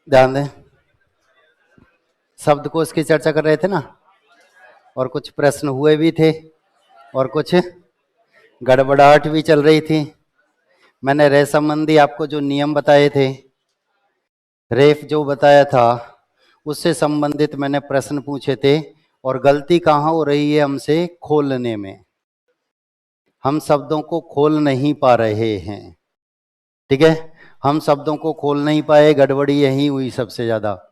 ध्यान दें, शब्दकोश की चर्चा कर रहे थे ना, और कुछ प्रश्न हुए भी थे और कुछ गड़बड़ाहट भी चल रही थी। मैंने रे संबंधी आपको जो नियम बताए थे, रेफ जो बताया था, उससे संबंधित मैंने प्रश्न पूछे थे। और गलती कहाँ हो रही है हमसे? खोलने में। हम शब्दों को खोल नहीं पा रहे हैं। ठीक है, हम शब्दों को खोल नहीं पाए, गड़बड़ी यही हुई सबसे ज्यादा।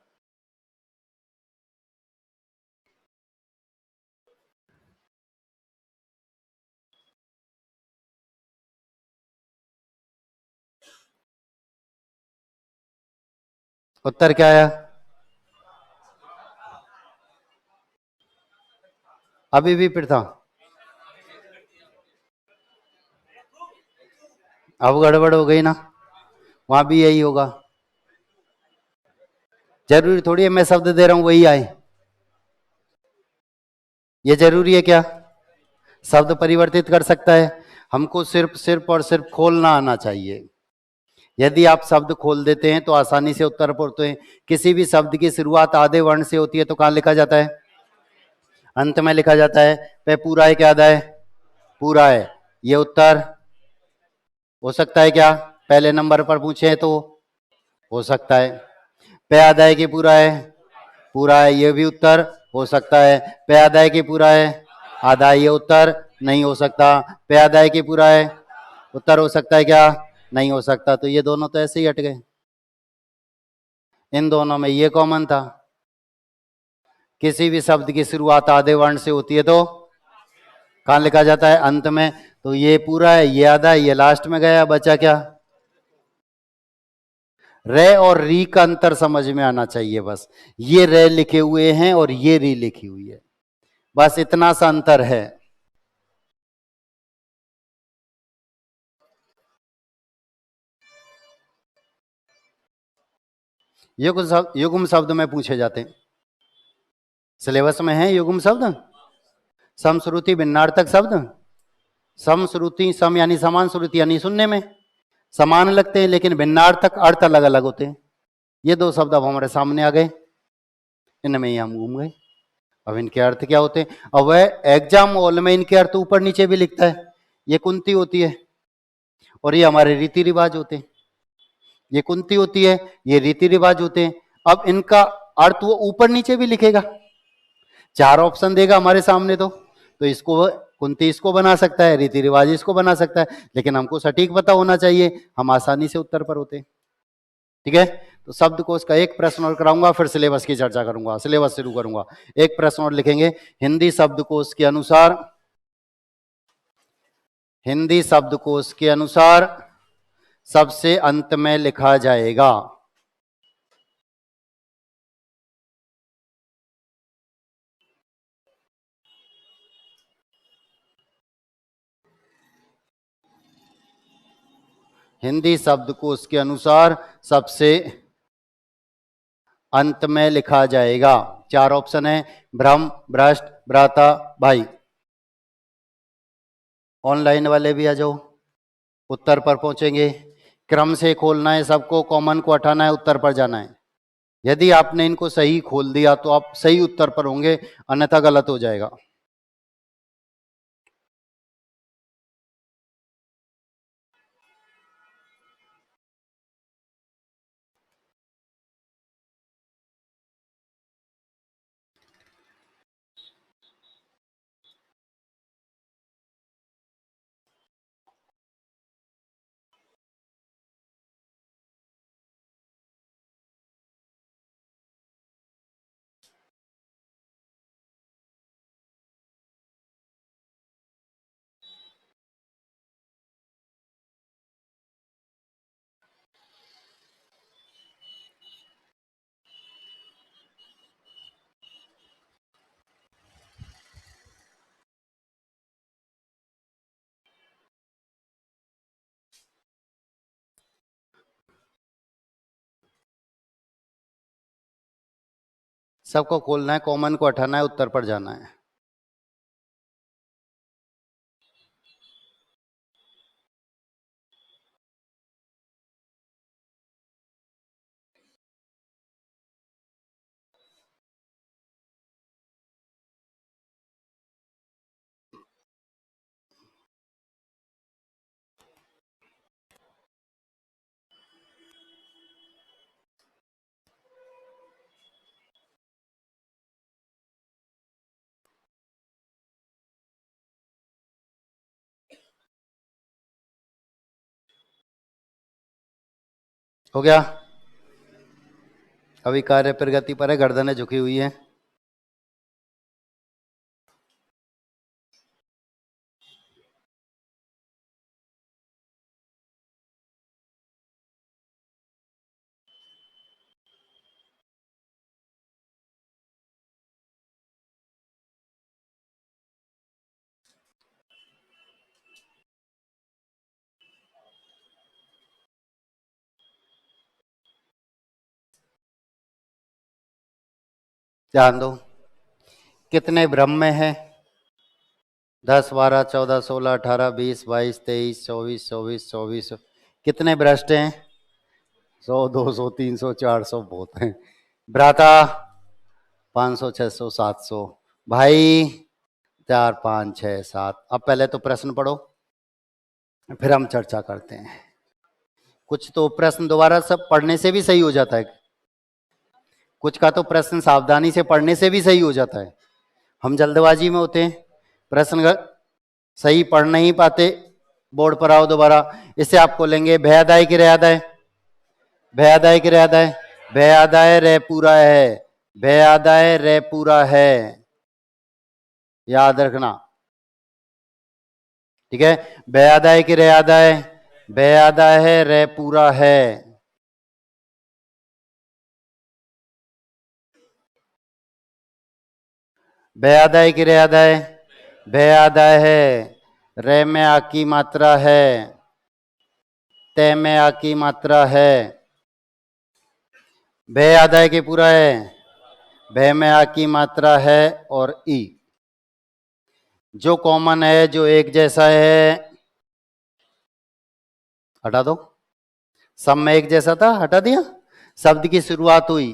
उत्तर क्या आया? अभी भी फिर था। अब गड़बड़ हो गई ना, वहां भी यही होगा। जरूरी थोड़ी है मैं शब्द दे रहा हूं वही आए, ये जरूरी है क्या? शब्द परिवर्तित कर सकता है। हमको सिर्फ सिर्फ और सिर्फ खोलना आना चाहिए। यदि आप शब्द खोल देते हैं तो आसानी से उत्तर पढ़ते हैं। किसी भी शब्द की शुरुआत आधे वर्ण से होती है तो कहां लिखा जाता है? अंत में लिखा जाता है। वह पूरा है क्या आधा है? पूरा है। ये उत्तर हो सकता है क्या? पहले नंबर पर पूछे तो हो सकता है। पे आधा है कि पूरा है? पूरा है, ये भी उत्तर हो सकता है। पे आधा है कि पूरा है? आधा है, ये उत्तर नहीं हो सकता। पे आधा है कि पूरा है? उत्तर हो सकता है क्या? नहीं हो सकता। तो ये दोनों तो ऐसे ही हट गए। इन दोनों में ये कॉमन था। किसी भी शब्द की शुरुआत आधे वर्ण से होती है तो कहां लिखा जाता है? अंत में। तो ये पूरा है, ये आधा है, ये लास्ट में गया, बचा क्या? रे और री का अंतर समझ में आना चाहिए बस। ये रे लिखे हुए हैं और ये री लिखी हुई है, बस इतना सा अंतर है। युग्म शब्द में पूछे जाते हैं। सिलेबस में है युग्म शब्द। समश्रुति भिन्नार्थक शब्द। समश्रुति, सम यानी समान, श्रुति यानी सुनने में समान लगते हैं, लेकिन भिन्नार्थक अर्थ अलग अलग होते हैं। ये दो शब्द अब हमारे सामने आ गए, इनमें ही हम घूम गए। अब इनके अर्थ क्या होते हैं? अब वह एग्जाम हॉल में इनके अर्थ ऊपर नीचे भी लिखता है। ये कुंती होती है और ये हमारे रीति रिवाज होते हैं। ये कुंती होती है, ये रीति रिवाज होते हैं। अब इनका अर्थ वो ऊपर नीचे भी लिखेगा। चार ऑप्शन देगा हमारे सामने, तो इसको कुंती इसको बना सकता है, रीति रिवाज इसको बना सकता है, लेकिन हमको सटीक पता होना चाहिए, हम आसानी से उत्तर पर होते हैं। ठीक है, तो शब्दकोश का एक प्रश्न और कराऊंगा, फिर सिलेबस की चर्चा करूंगा, सिलेबस शुरू करूंगा। एक प्रश्न और लिखेंगे। हिंदी शब्दकोश के अनुसार, हिंदी शब्दकोश के अनुसार सबसे अंत में लिखा जाएगा। हिंदी शब्दकोश के अनुसार सबसे अंत में लिखा जाएगा। चार ऑप्शन है, ब्रह्म, भ्रष्ट, भ्राता, भाई। ऑनलाइन वाले भी आ जाओ, उत्तर पर पहुंचेंगे। क्रम से खोलना है, सबको कॉमन को हटाना है, उत्तर पर जाना है। यदि आपने इनको सही खोल दिया तो आप सही उत्तर पर होंगे, अन्यथा गलत हो जाएगा। सबको खोलना है, कॉमन को हटाना है, उत्तर पर जाना है। हो गया? अभी कार्य प्रगति पर है, गर्दनें झुकी हुई है। ध्यान दो, कितने ब्रह्म है? 10, 12, 14, 16, 18, 20, 22, 23, 24, 24, 24। कितने भ्रष्ट हैं? 100, 200, 300, 400 बहुत हैं। भ्राता 500, 600, 700। भाई 4, 5, 6, 7। अब पहले तो प्रश्न पढ़ो, फिर हम चर्चा करते हैं। कुछ तो प्रश्न दोबारा सब पढ़ने से भी सही हो जाता है, कुछ का तो प्रश्न सावधानी से पढ़ने से भी सही हो जाता है। हम जल्दबाजी में होते हैं, प्रश्न सही पढ़ नहीं पाते। बोर्ड पर आओ दोबारा। इससे आपको लेंगे भयादाय की रेयादाय, भयादाय की रेयादाय, भयादाय रे पूरा है, भयादाय रे पूरा है, याद रखना, ठीक है। भयादाय की रेयादाय, भयादाय है रे पूरा है। भयादाय की रेयादाय, भयादाय है, रे में आ की मात्रा है, तय में आ की मात्रा है। भय आदाय के पूरा है, भय में आ की मात्रा है और ई जो कॉमन है, जो एक जैसा है, हटा दो। सब में एक जैसा था, हटा दिया। शब्द की शुरुआत हुई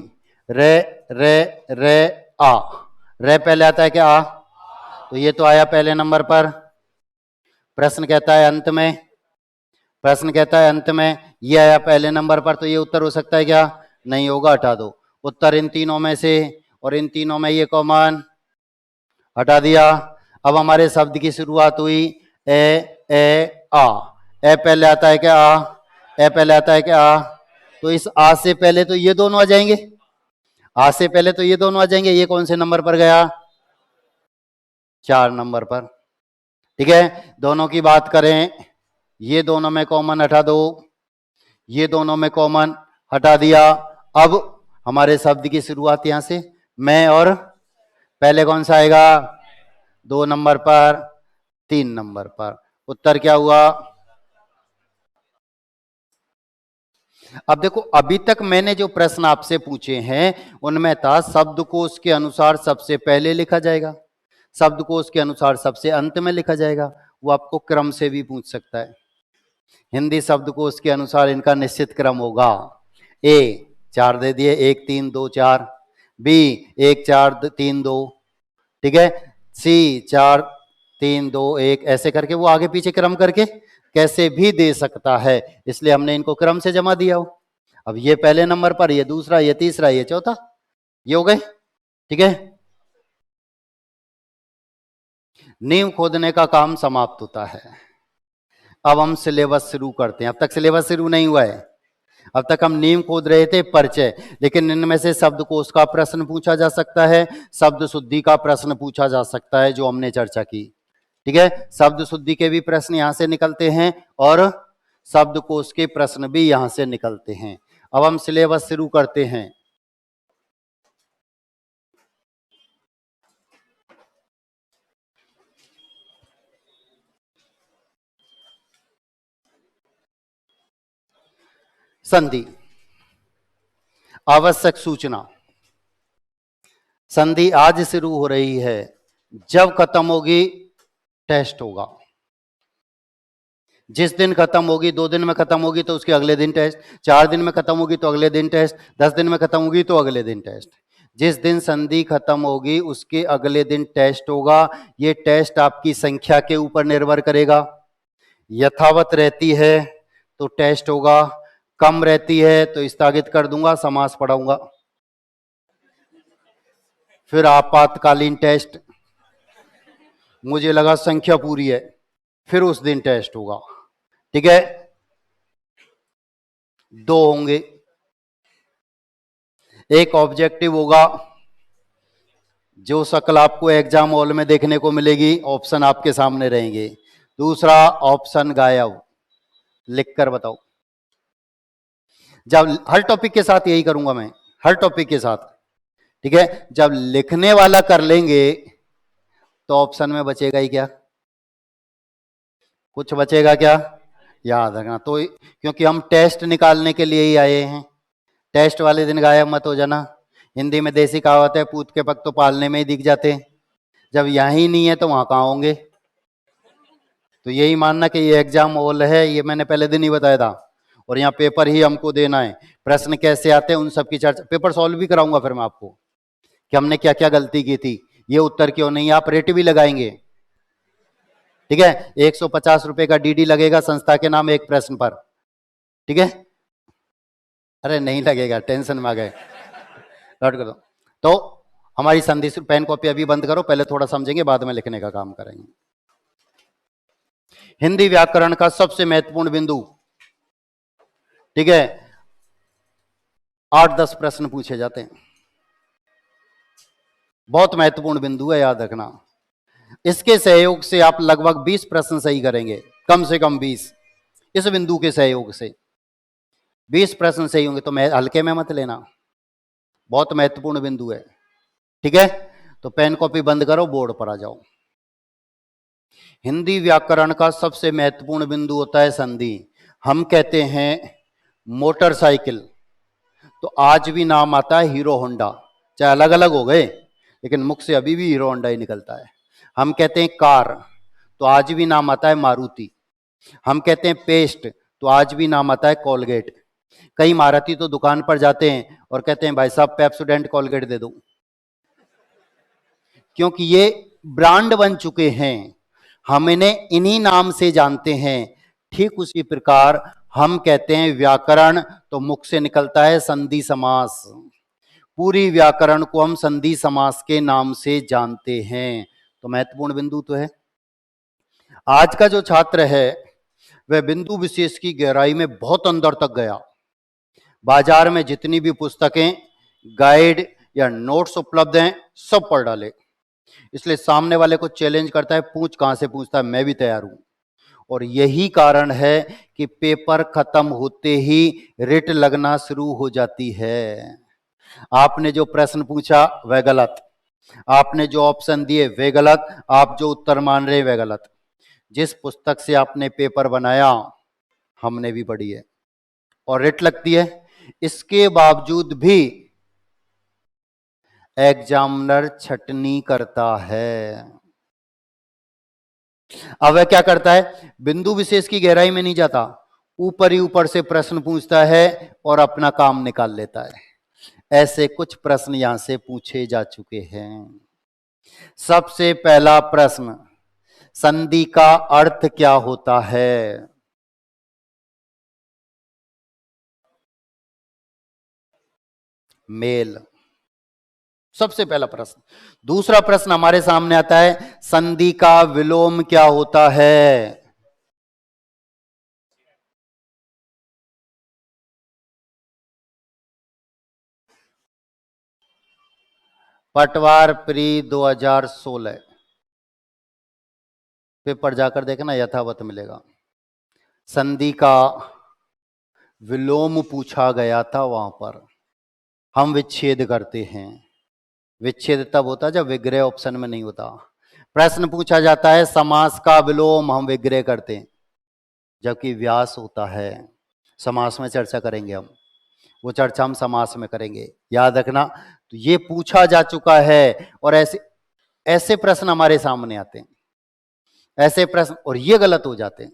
रे रे रे आ, रे पहले आता है क्या? आ, तो ये तो आया पहले नंबर पर। प्रश्न कहता है अंत में, प्रश्न कहता है अंत में, ये आया पहले नंबर पर, तो ये उत्तर हो सकता है क्या? नहीं होगा, हटा दो। उत्तर इन तीनों में से, और इन तीनों में ये कॉमन, हटा दिया। अब हमारे शब्द की शुरुआत हुई ए आ, ए पहले आता है क्या? आ, ए पहले आता है क्या? आ, तो इस आ से पहले तो ये दोनों आ जाएंगे, आ से पहले तो ये दोनों आ जाएंगे। ये कौन से नंबर पर गया? 4 नंबर पर, ठीक है। दोनों की बात करें, ये दोनों में कॉमन हटा दो, ये दोनों में कॉमन हटा दिया। अब हमारे शब्द की शुरुआत यहां से मैं, और पहले कौन सा आएगा? 2 नंबर पर, 3 नंबर पर। उत्तर क्या हुआ? अब देखो, अभी तक मैंने जो प्रश्न आपसे पूछे हैं उनमें था शब्दकोश के अनुसार सबसे पहले लिखा जाएगा, शब्दकोश के अनुसार सबसे अंत में लिखा जाएगा। वो आपको क्रम से भी पूछ सकता है। हिंदी शब्दकोश के अनुसार इनका निश्चित क्रम होगा। ए 4 दे दिए, 1 3 2 4। बी 1 4 3 2, ठीक है। सी 4 3 2 1, ऐसे करके वो आगे पीछे क्रम करके कैसे भी दे सकता है, इसलिए हमने इनको क्रम से जमा दिया हो। अब ये पहले नंबर पर, ये दूसरा, ये तीसरा, ये चौथा, ये हो गए, ठीक है। नींव खोदने का काम समाप्त होता है। अब हम सिलेबस शुरू करते हैं। अब तक सिलेबस शुरू नहीं हुआ है, अब तक हम नींव खोद रहे थे परिचय, लेकिन इनमें से शब्दकोश का प्रश्न पूछा जा सकता है, शब्द शुद्धि का प्रश्न पूछा जा सकता है, जो हमने चर्चा की, ठीक है। शब्द शुद्धि के भी प्रश्न यहां से निकलते हैं और शब्दकोश के प्रश्न भी यहां से निकलते हैं। अब हम सिलेबस शुरू करते हैं। संधि, आवश्यक सूचना। संधि आज शुरू हो रही है, जब खत्म होगी टेस्ट होगा। जिस दिन खत्म होगी, 2 दिन में खत्म होगी तो उसके अगले दिन टेस्ट, 4 दिन में खत्म होगी तो अगले दिन टेस्ट, 10 दिन में खत्म होगी तो अगले दिन टेस्ट। जिस दिन संधि खत्म होगी उसके अगले दिन टेस्ट होगा। ये टेस्ट आपकी संख्या के ऊपर निर्भर करेगा। यथावत रहती है तो टेस्ट होगा, कम रहती है तो स्थगित कर दूंगा, समास पढ़ाऊंगा। फिर आपातकालीन टेस्ट, मुझे लगा संख्या पूरी है, फिर उस दिन टेस्ट होगा, ठीक है। दो होंगे। एक ऑब्जेक्टिव होगा, जो शक्ल आपको एग्जाम हॉल में देखने को मिलेगी, ऑप्शन आपके सामने रहेंगे। दूसरा ऑप्शन गायब, लिखकर बताओ। जब हर टॉपिक के साथ यही करूंगा मैं, हर टॉपिक के साथ, ठीक है। जब लिखने वाला कर लेंगे तो ऑप्शन में बचेगा ही क्या, कुछ बचेगा क्या, याद रखना। तो क्योंकि हम टेस्ट निकालने के लिए ही आए हैं, टेस्ट वाले दिन गायब मत हो जाना। हिंदी में देसी कहावत है, पूत के पग तो पालने में ही दिख जाते हैं। जब यहीं नहीं है तो वहां कहाँ होंगे। तो यही मानना कि ये एग्जाम हॉल है, ये मैंने पहले दिन ही बताया था, और यहाँ पेपर ही हमको देना है। प्रश्न कैसे आते हैं उन सब की चर्चा, पेपर सॉल्व भी कराऊंगा फिर मैं आपको कि हमने क्या क्या गलती की थी, ये उत्तर क्यों नहीं। आप रेट भी लगाएंगे, ठीक है। 150 रुपए का डीडी लगेगा संस्था के नाम एक प्रश्न पर, ठीक है। अरे नहीं लगेगा, टेंशन में आ गए, नोट कर दो। तो हमारी संधि, पेन कॉपी अभी बंद करो, पहले थोड़ा समझेंगे बाद में लिखने का काम करेंगे। हिंदी व्याकरण का सबसे महत्वपूर्ण बिंदु, ठीक है। 8-10 प्रश्न पूछे जाते हैं, बहुत महत्वपूर्ण बिंदु है, याद रखना। इसके सहयोग से आप लगभग 20 प्रश्न सही करेंगे, कम से कम 20। इस बिंदु के सहयोग से 20 प्रश्न सही होंगे, तो मैं हल्के में मत लेना, बहुत महत्वपूर्ण बिंदु है, ठीक है। तो पेन कॉपी बंद करो, बोर्ड पर आ जाओ। हिंदी व्याकरण का सबसे महत्वपूर्ण बिंदु होता है संधि। हम कहते हैं मोटरसाइकिल, तो आज भी नाम आता है हीरो होंडा, चाहे अलग अलग हो गए लेकिन मुख से अभी भी हीरो होंडा ही निकलता है। हम कहते हैं कार, तो आज भी नाम आता है मारुति। हम कहते हैं पेस्ट, तो आज भी नाम आता है कोलगेट। कई महारथी तो दुकान पर जाते हैं और कहते हैं भाई साहब पेप्सोडेंट कोलगेट दे दो, क्योंकि ये ब्रांड बन चुके हैं, हम इन्हें इन्हीं नाम से जानते हैं। ठीक उसी प्रकार हम कहते हैं व्याकरण, तो मुख से निकलता है संधि समास। पूरी व्याकरण को हम संधि समास के नाम से जानते हैं, तो महत्वपूर्ण बिंदु तो है। आज का जो छात्र है वह बिंदु विशेष की गहराई में बहुत अंदर तक गया। बाजार में जितनी भी पुस्तकें, गाइड या नोट्स उपलब्ध हैं, सब पढ़ डाले। इसलिए सामने वाले को चैलेंज करता है, पूछ कहां से पूछता है, मैं भी तैयार हूं। और यही कारण है कि पेपर खत्म होते ही रिट लगना शुरू हो जाती है। आपने जो प्रश्न पूछा वह गलत, आपने जो ऑप्शन दिए वे गलत, आप जो उत्तर मान रहे वह गलत। जिस पुस्तक से आपने पेपर बनाया हमने भी पढ़ी है और रिट लगती है, इसके बावजूद भी एग्जामिनर छटनी करता है। अब वह क्या करता है, बिंदु विशेष की गहराई में नहीं जाता, ऊपर ही ऊपर से प्रश्न पूछता है और अपना काम निकाल लेता है। ऐसे कुछ प्रश्न यहां से पूछे जा चुके हैं। सबसे पहला प्रश्न, संधि का अर्थ क्या होता है? मेल, सबसे पहला प्रश्न। दूसरा प्रश्न हमारे सामने आता है, संधि का विलोम क्या होता है? पटवार प्री 2016, पेपर जाकर देखना, यथावत मिलेगा। संधि का विलोम पूछा गया था वहां पर। हम विच्छेद करते हैं, विच्छेद तब होता जब विग्रह ऑप्शन में नहीं होता। प्रश्न पूछा जाता है समास का विलोम, हम विग्रह करते हैं, जबकि व्यास होता है। समास में चर्चा करेंगे हम, वो चर्चा हम समास में करेंगे, याद रखना। तो ये पूछा जा चुका है, और ऐसे ऐसे प्रश्न हमारे सामने आते हैं, ऐसे प्रश्न, और ये गलत हो जाते हैं।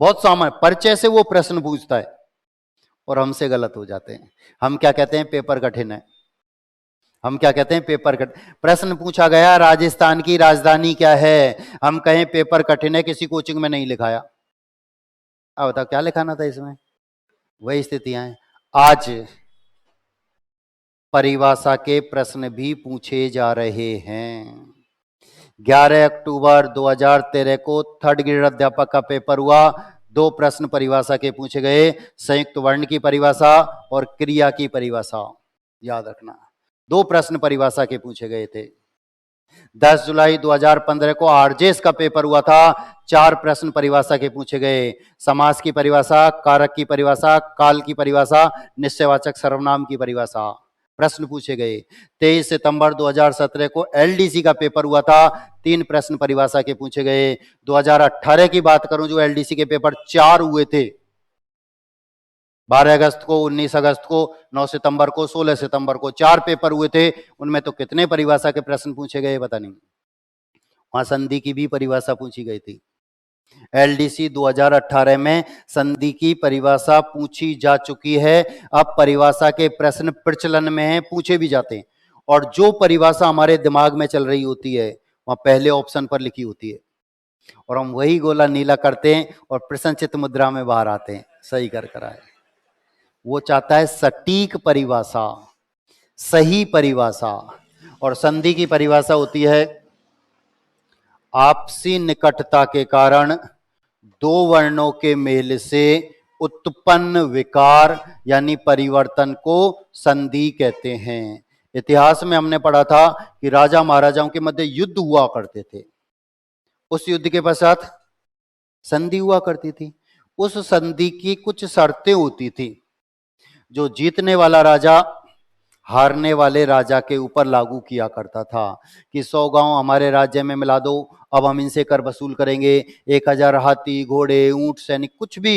बहुत सामान्य परिचय से वो प्रश्न पूछता है और हमसे गलत हो जाते हैं। हम क्या कहते हैं, पेपर कठिन है। हम क्या कहते हैं, पेपर कठिन। प्रश्न पूछा गया राजस्थान की राजधानी क्या है, हम कहें पेपर कठिन है, किसी कोचिंग में नहीं लिखाया। अब बताओ क्या लिखाना था इसमें? वही स्थितियां हैं। आज परिभाषा के प्रश्न भी पूछे जा रहे हैं। 11 अक्टूबर 2013 को थर्ड ग्रेड अध्यापक का पेपर हुआ, 2 प्रश्न परिभाषा के पूछे गए, संयुक्त वर्ण की परिभाषा और क्रिया की परिभाषा, याद रखना। 2 प्रश्न परिभाषा के पूछे गए थे। 10 जुलाई 2015 को आरजेएस का पेपर हुआ था। 4 प्रश्न परिभाषा के पूछे गए, समास की परिभाषा, कारक की परिभाषा, काल की परिभाषा, निश्चयवाचक सर्वनाम की परिभाषा, प्रश्न पूछे गए। 23 सितंबर 2017 को एलडीसी का पेपर हुआ था। 3 प्रश्न परिभाषा के पूछे गए। 2018 की बात करूं, जो एलडीसी के पेपर 4 हुए थे, 12 अगस्त को, 19 अगस्त को, 9 सितंबर को, 16 सितंबर को, 4 पेपर हुए थे। उनमें तो कितने परिभाषा के प्रश्न पूछे गए पता नहीं। वहां संधि की भी परिभाषा पूछी गई थी। एलडीसी 2018 में संधि की परिभाषा पूछी जा चुकी है। अब परिभाषा के प्रश्न प्रचलन में हैं, पूछे भी जाते हैं, और जो परिभाषा हमारे दिमाग में चल रही होती है वहां पहले ऑप्शन पर लिखी होती है, और हम वही गोला नीला करते हैं और प्रसन्नचित्त मुद्रा में बाहर आते हैं, सही कर कर आए। वो चाहता है सटीक परिभाषा, सही परिभाषा। और संधि की परिभाषा होती है आपसी निकटता के कारण 2 वर्णों के मेल से उत्पन्न विकार यानी परिवर्तन को संधि कहते हैं। इतिहास में हमने पढ़ा था कि राजा महाराजाओं के मध्य युद्ध हुआ करते थे, उस युद्ध के पश्चात संधि हुआ करती थी। उस संधि की कुछ शर्तें होती थी जो जीतने वाला राजा हारने वाले राजा के ऊपर लागू किया करता था कि 100 गांव हमारे राज्य में मिला दो, अब हम इनसे कर वसूल करेंगे, 1000 हाथी, घोड़े, ऊंट, सैनिक, कुछ भी।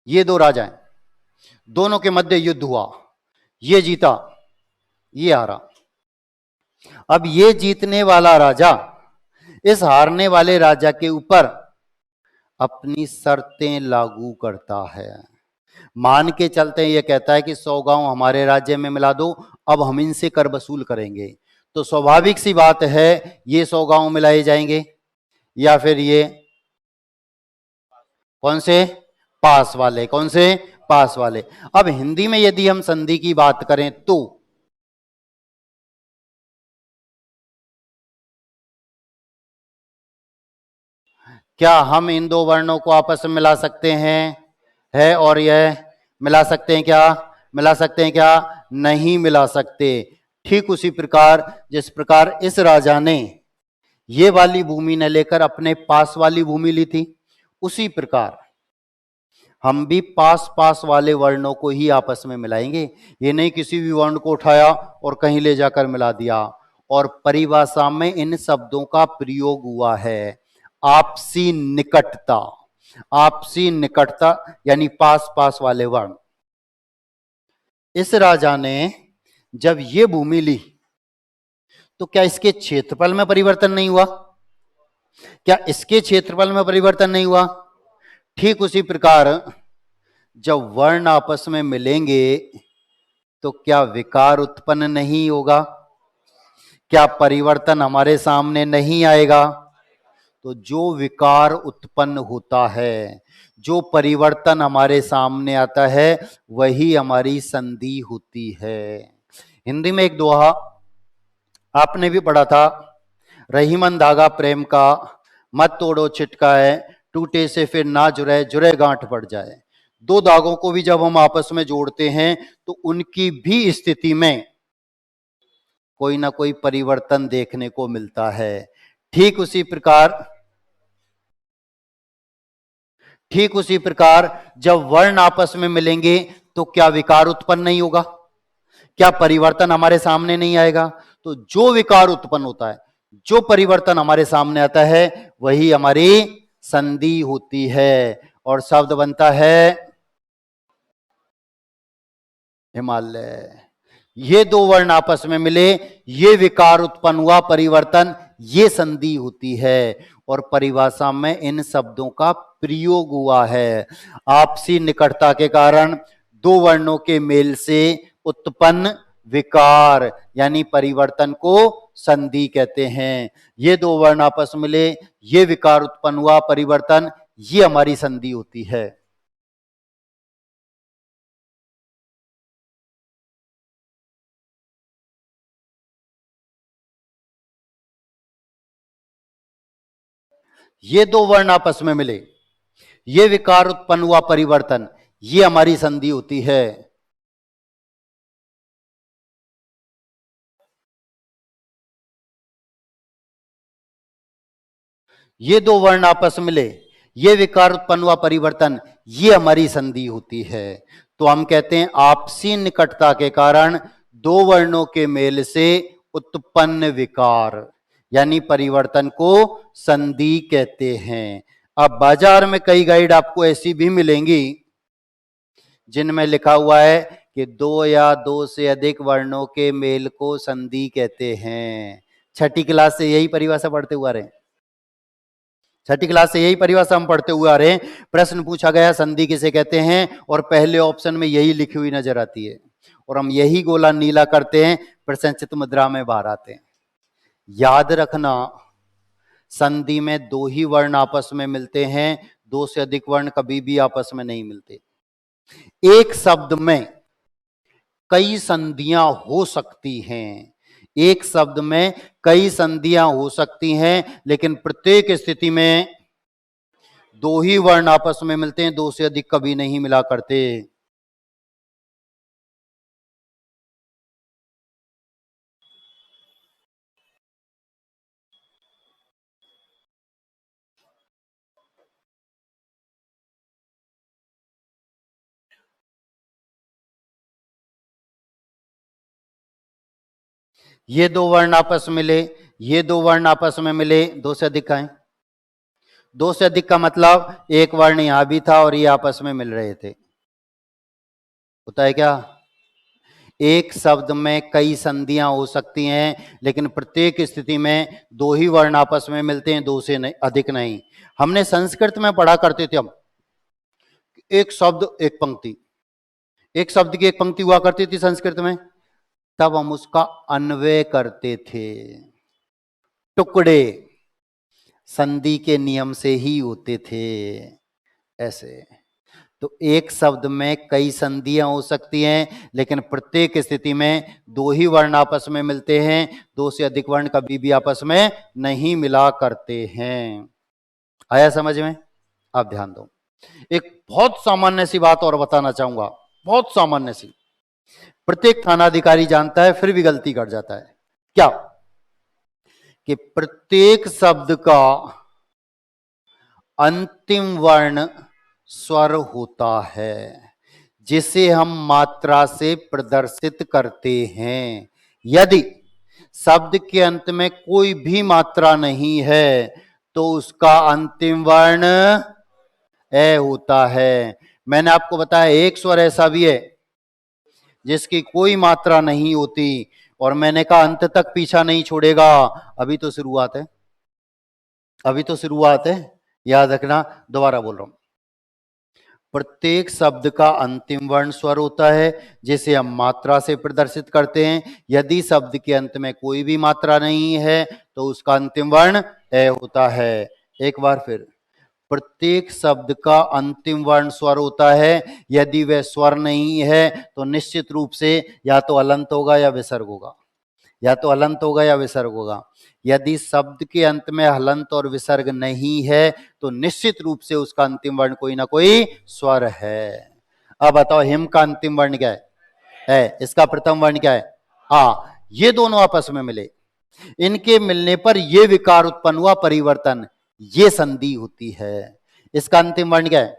ये 2 राजा हैं, दोनों के मध्य युद्ध हुआ, ये जीता, ये हारा। अब ये जीतने वाला राजा इस हारने वाले राजा के ऊपर अपनी शर्तें लागू करता है। मान के चलते ये कहता है कि 100 गांव हमारे राज्य में मिला दो, अब हम इनसे कर वसूल करेंगे। तो स्वाभाविक सी बात है ये 100 गांव मिलाए जाएंगे, या फिर ये कौन से पास वाले, कौन से पास वाले। अब हिंदी में यदि हम संधि की बात करें तो क्या हम इन 2 वर्णों को आपस में मिला सकते हैं? है और यह मिला सकते हैं क्या? मिला सकते हैं क्या? नहीं मिला सकते। ठीक उसी प्रकार जिस प्रकार इस राजा ने ये वाली भूमि न लेकर अपने पास वाली भूमि ली थी, उसी प्रकार हम भी पास पास वाले वर्णों को ही आपस में मिलाएंगे। ये नहीं किसी भी वर्ण को उठाया और कहीं ले जाकर मिला दिया। और परिभाषा में इन शब्दों का प्रयोग हुआ है, आपसी निकटता। आपसी निकटता यानी पास पास वाले वर्ण। इस राजा ने जब ये भूमि ली तो क्या इसके क्षेत्रफल में परिवर्तन नहीं हुआ? क्या इसके क्षेत्रफल में परिवर्तन नहीं हुआ? ठीक उसी प्रकार जब वर्ण आपस में मिलेंगे तो क्या विकार उत्पन्न नहीं होगा? क्या परिवर्तन हमारे सामने नहीं आएगा? तो जो विकार उत्पन्न होता है, जो परिवर्तन हमारे सामने आता है, वही हमारी संधि होती है। हिंदी में एक दोहा आपने भी पढ़ा था, रहीमन धागा प्रेम का, मत तोड़ो छिटकाए, टूटे से फिर ना जुड़े, जुड़े गांठ पड़ जाए। 2 धागों को भी जब हम आपस में जोड़ते हैं तो उनकी भी स्थिति में कोई ना कोई परिवर्तन देखने को मिलता है। ठीक उसी प्रकार जब वर्ण आपस में मिलेंगे तो क्या विकार उत्पन्न नहीं होगा? क्या परिवर्तन हमारे सामने नहीं आएगा? तो जो विकार उत्पन्न होता है, जो परिवर्तन हमारे सामने आता है, वही हमारी संधि होती है। और शब्द बनता है हिमालय। ये 2 वर्ण आपस में मिले, ये विकार उत्पन्न हुआ, परिवर्तन, ये संधि होती है। और परिभाषा में इन शब्दों का प्रयोग हुआ है, आपसी निकटता के कारण 2 वर्णों के मेल से उत्पन्न विकार यानी परिवर्तन को संधि कहते हैं। ये 2 वर्ण आपस में मिले, ये विकार उत्पन्न हुआ, परिवर्तन, ये हमारी संधि होती है। ये दो वर्ण आपस में मिले, ये विकार उत्पन्न हुआ परिवर्तन, ये हमारी संधि होती है। ये दो वर्ण आपस में मिले, ये विकार उत्पन्न हुआ परिवर्तन, ये हमारी संधि होती है। तो हम कहते हैं आपसी निकटता के कारण दो वर्णों के मेल से उत्पन्न विकार यानी परिवर्तन को संधि कहते हैं। अब बाजार में कई गाइड आपको ऐसी भी मिलेंगी जिनमें लिखा हुआ है कि दो या दो से अधिक वर्णों के मेल को संधि कहते हैं। छठी क्लास से यही परिभाषा पढ़ते हुए आ रहे हैं, छठी क्लास से यही परिभाषा हम पढ़ते हुए आ रहे हैं। प्रश्न पूछा गया संधि किसे कहते हैं और पहले ऑप्शन में यही लिखी हुई नजर आती है और हम यही गोला नीला करते हैं, प्रसंचित मुद्रा में बाहर आते हैं। याद रखना संधि में दो ही वर्ण आपस में मिलते हैं, दो से अधिक वर्ण कभी भी आपस में नहीं मिलते। एक शब्द में कई संधियां हो सकती हैं, एक शब्द में कई संधियां हो सकती हैं, लेकिन प्रत्येक स्थिति में दो ही वर्ण आपस में मिलते हैं, दो से अधिक कभी नहीं मिला करते। ये दो वर्ण आपस में मिले, ये दो वर्ण आपस में मिले, दो से अधिक का है। दो से अधिक का मतलब एक वर्ण यहां भी था और ये आपस में मिल रहे थे। होता है क्या? एक शब्द में कई संधियां हो सकती हैं, लेकिन प्रत्येक स्थिति में दो ही वर्ण आपस में मिलते हैं, दो से नहीं, अधिक नहीं। हमने संस्कृत में पढ़ा करते थे हम, एक शब्द एक पंक्ति, एक शब्द की एक पंक्ति हुआ करती थी संस्कृत में, तब हम उसका अन्वय करते थे। टुकड़े संधि के नियम से ही होते थे ऐसे। तो एक शब्द में कई संधियां हो सकती हैं, लेकिन प्रत्येक स्थिति में दो ही वर्ण आपस में मिलते हैं, दो से अधिक वर्ण कभी भी आपस में नहीं मिला करते हैं। आया समझ में? आप ध्यान दो। एक बहुत सामान्य सी बात और बताना चाहूंगा, बहुत सामान्य सी, प्रत्येक थानाधिकारी जानता है फिर भी गलती कर जाता है। क्या? कि प्रत्येक शब्द का अंतिम वर्ण स्वर होता है जिसे हम मात्रा से प्रदर्शित करते हैं। यदि शब्द के अंत में कोई भी मात्रा नहीं है तो उसका अंतिम वर्ण ए होता है। मैंने आपको बताया एक स्वर ऐसा भी है जिसकी कोई मात्रा नहीं होती और मैंने कहा अंत तक पीछा नहीं छोड़ेगा। अभी तो शुरुआत है, अभी तो शुरुआत है, याद रखना। दोबारा बोल रहा हूं, प्रत्येक शब्द का अंतिम वर्ण स्वर होता है जिसे हम मात्रा से प्रदर्शित करते हैं। यदि शब्द के अंत में कोई भी मात्रा नहीं है तो उसका अंतिम वर्ण ए होता है। एक बार फिर, प्रत्येक शब्द का अंतिम वर्ण स्वर होता है, यदि वह स्वर नहीं है तो निश्चित रूप से या तो अलंत होगा या विसर्ग होगा, या तो अलंत होगा या विसर्ग होगा। यदि शब्द के अंत में हलंत और विसर्ग नहीं है तो निश्चित रूप से उसका अंतिम वर्ण कोई ना कोई स्वर है। अब बताओ हिम का अंतिम वर्ण क्या है? इसका प्रथम वर्ण क्या है? हाँ। ये दोनों आपस में मिले, इनके मिलने पर ये विकार उत्पन्न हुआ परिवर्तन, ये संधि होती है। इसका अंतिम वर्ण क्या है?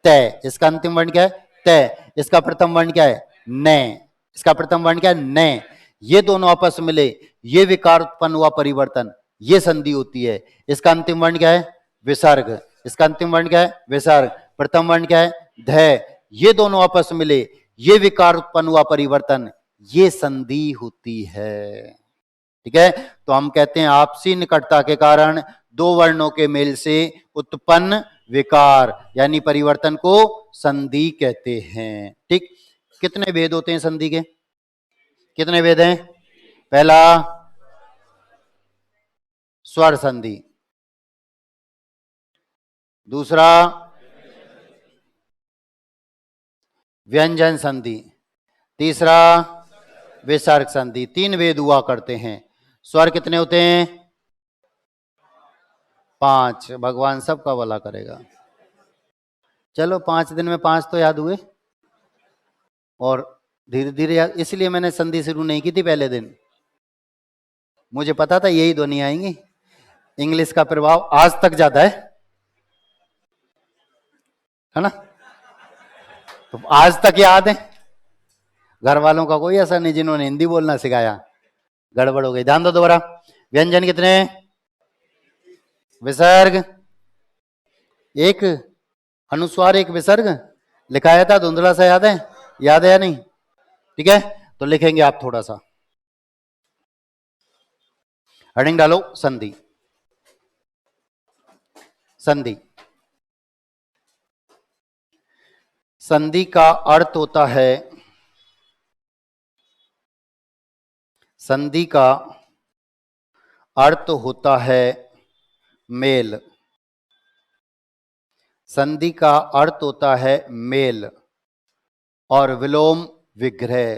तय। इसका अंतिम वर्ण क्या है? तय। इसका प्रथम वर्ण क्या है? न। इसका प्रथम वर्ण क्या है? न। ये दोनों आपस में मिले, ये विकार उत्पन्न हुआ परिवर्तन, ये संधि होती है। इसका अंतिम वर्ण क्या है? विसर्ग। इसका अंतिम वर्ण क्या है? विसर्ग। प्रथम वर्ण क्या है? ध। ये दोनों आपस में मिले, ये विकार उत्पन्न हुआ परिवर्तन, ये संधि होती है। ठीक है? तो हम कहते हैं आपसी निकटता के कारण दो वर्णों के मेल से उत्पन्न विकार यानी परिवर्तन को संधि कहते हैं। ठीक? कितने भेद होते हैं संधि के? कितने भेद हैं? पहला स्वर संधि, दूसरा व्यंजन संधि, तीसरा विसर्ग संधि। तीन भेद हुआ करते हैं। स्वर कितने होते हैं? 5। भगवान सबका भला करेगा। चलो 5 दिन में 5 तो याद हुए, और धीरे धीरे याद। इसलिए मैंने संधि शुरू नहीं की थी पहले दिन, मुझे पता था यही ध्वनि आएंगी। इंग्लिश का प्रभाव आज तक ज्यादा है ना, तो आज तक याद है। घर वालों का कोई असर नहीं जिन्होंने हिंदी बोलना सिखाया, गड़बड़ हो गई। ध्यान दो दोबारा। व्यंजन कितने? विसर्ग एक, अनुस्वार एक, विसर्ग। लिखाया था धुंधला सा, याद है? याद है या नहीं? ठीक है, तो लिखेंगे आप थोड़ा सा। हेडिंग डालो संधि। संधि, संधि का अर्थ होता है, संधि का अर्थ होता है मेल। संधि का अर्थ होता है मेल और विलोम विग्रह।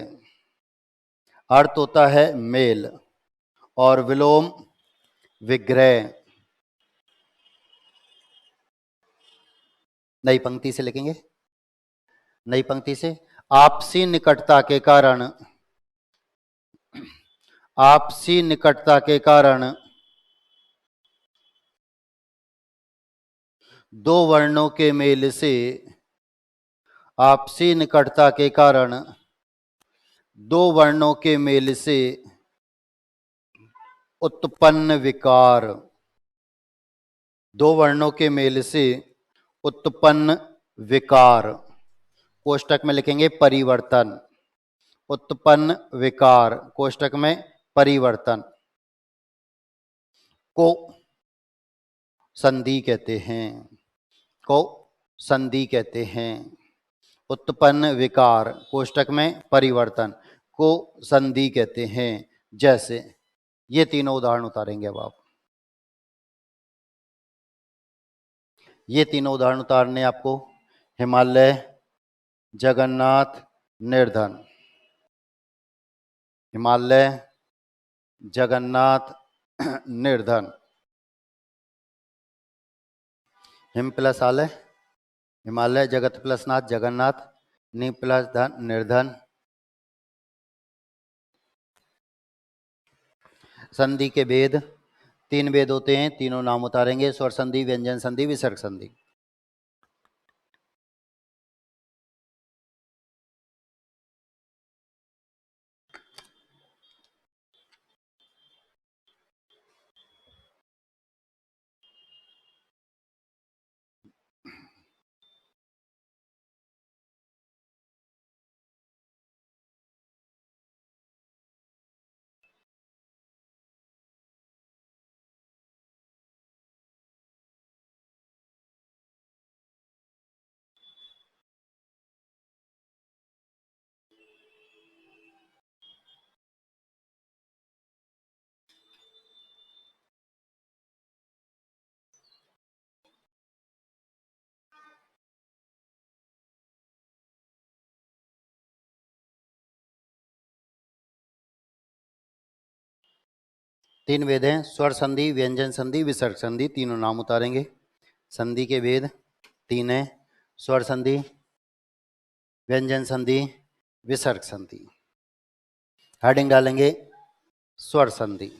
अर्थ होता है मेल और विलोम विग्रह। नई पंक्ति से लिखेंगे, नई पंक्ति से। आपसी निकटता के कारण, आपसी निकटता के कारण दो वर्णों के मेल से, आपसी निकटता के कारण दो वर्णों के मेल से उत्पन्न विकार, दो वर्णों के मेल से उत्पन्न विकार, कोष्टक में लिखेंगे परिवर्तन। उत्पन्न विकार, कोष्टक में परिवर्तन, को संधि कहते हैं, को संधि कहते हैं। उत्पन्न विकार, कोष्टक में परिवर्तन, को संधि कहते हैं। जैसे ये तीनों उदाहरण उतारेंगे अब आप। ये तीनों उदाहरण उतारने आपको। हिमालय, जगन्नाथ, निर्धन। हिमालय, जगन्नाथ, निर्धन। हिम प्लस आलय, हिमालय, जगत प्लस नाथ, जगन्नाथ, नि प्लस धन, निर्धन। संधि के भेद, 3 भेद होते हैं, तीनों नाम उतारेंगे। स्वर संधि, व्यंजन संधि, विसर्ग संधि। तीन भेद हैं, स्वर संधि, व्यंजन संधि, विसर्ग संधि। तीनों नाम उतारेंगे। संधि के भेद 3 हैं, स्वर संधि, व्यंजन संधि, विसर्ग संधि। हेडिंग डालेंगे स्वर संधि।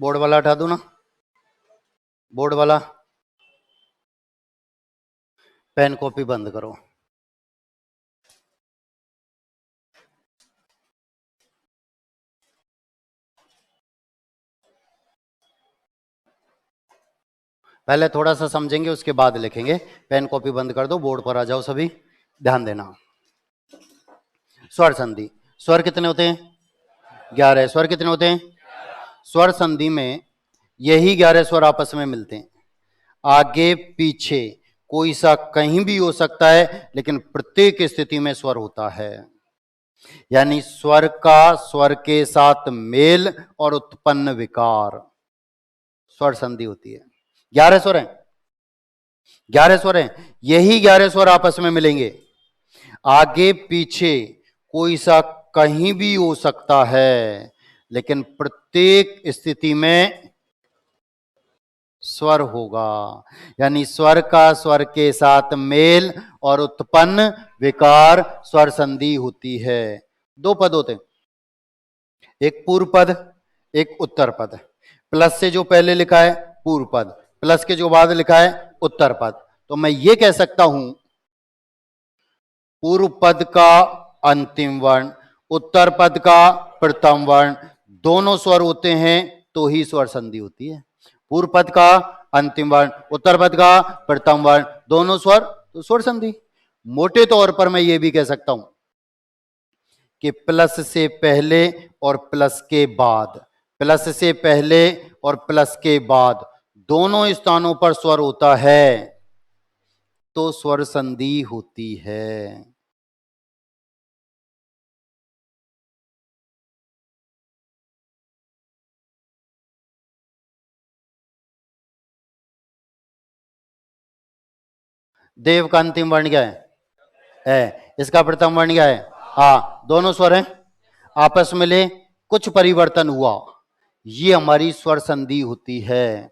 बोर्ड वाला हटा दो ना, बोर्ड वाला। पेन कॉपी बंद करो। पहले थोड़ा सा समझेंगे, उसके बाद लिखेंगे। पेन कॉपी बंद कर दो, बोर्ड पर आ जाओ सभी, ध्यान देना। स्वर संधि, स्वर कितने होते हैं? 11। स्वर कितने होते हैं? स्वर संधि में यही 11 स्वर आपस में मिलते हैं। आगे पीछे कोई सा कहीं भी हो सकता है, लेकिन प्रत्येक स्थिति में स्वर होता है। यानी स्वर का स्वर के साथ मेल और उत्पन्न विकार। स्वर संधि होती है। 11 स्वर हैं, 11 स्वर हैं, यही 11 स्वर आपस में मिलेंगे। आगे पीछे कोई सा कहीं भी हो सकता है, लेकिन प्रत्येक स्थिति में स्वर होगा। यानी स्वर का स्वर के साथ मेल और उत्पन्न विकार स्वर संधि होती है। दो पद होते हैं, एक पूर्व पद, एक उत्तर पद। प्लस से जो पहले लिखा है पूर्व पद, प्लस के जो बाद लिखा है उत्तर पद। तो मैं ये कह सकता हूं पूर्व पद का अंतिम वर्ण, उत्तर पद का प्रथम वर्ण, दोनों स्वर होते हैं तो ही स्वर संधि होती है। पूर्व पद का अंतिम वर्ण, उत्तर पद का प्रथम वर्ण, दोनों स्वर तो स्वर संधि। मोटे तौर पर मैं ये भी कह सकता हूं कि प्लस से पहले और प्लस के बाद, प्लस से पहले और प्लस के बाद दोनों स्थानों पर स्वर होता है तो स्वर संधि होती है। देव का अंतिम वर्ण क्या है? इसका प्रथम वर्ण क्या है? आ। दोनों स्वर हैं, आपस में ले कुछ परिवर्तन हुआ, ये हमारी स्वर संधि होती है।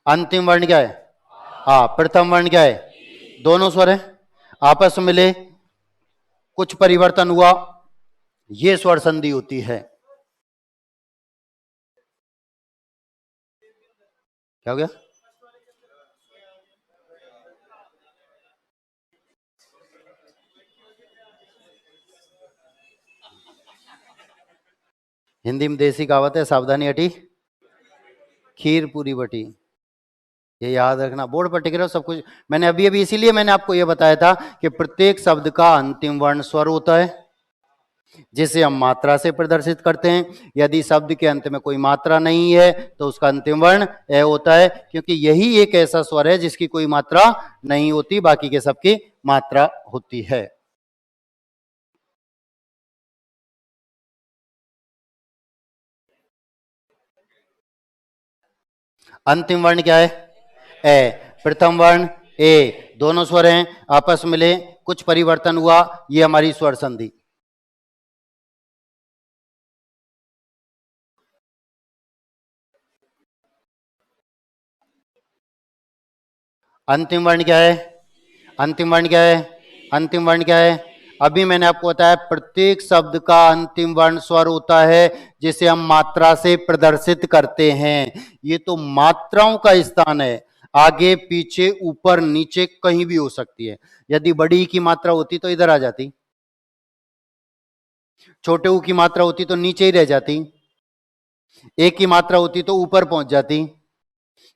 अंतिम वर्ण क्या है? आ। प्रथम वर्ण क्या है? दोनों स्वर हैं, आपस में ले कुछ परिवर्तन हुआ, ये स्वर संधि होती है। क्या हो गया? हिंदी में देसी कहावत है, सावधानी हटी खीर पूरी बटी। ये याद रखना, बोर्ड पर टिक रहे हो सब कुछ। मैंने अभी अभी इसीलिए मैंने आपको यह बताया था कि प्रत्येक शब्द का अंतिम वर्ण स्वर होता है जिसे हम मात्रा से प्रदर्शित करते हैं। यदि शब्द के अंत में कोई मात्रा नहीं है तो उसका अंतिम वर्ण ए होता है, क्योंकि यही एक ऐसा स्वर है जिसकी कोई मात्रा नहीं होती, बाकी के सबकी मात्रा होती है। अंतिम वर्ण क्या है? ए। प्रथम वर्ण ए, दोनों स्वर हैं, आपस में मिले कुछ परिवर्तन हुआ, ये हमारी स्वर संधि। अंतिम वर्ण क्या है? अंतिम वर्ण क्या है? अंतिम वर्ण क्या है? अभी मैंने आपको बताया प्रत्येक शब्द का अंतिम वर्ण स्वर होता है जिसे हम मात्रा से प्रदर्शित करते हैं। ये तो मात्राओं का स्थान है, आगे पीछे ऊपर नीचे कहीं भी हो सकती है। यदि बड़ी की मात्रा होती तो इधर आ जाती, छोटे ऊ की मात्रा होती तो नीचे ही रह जाती, एक की मात्रा होती तो ऊपर पहुंच जाती।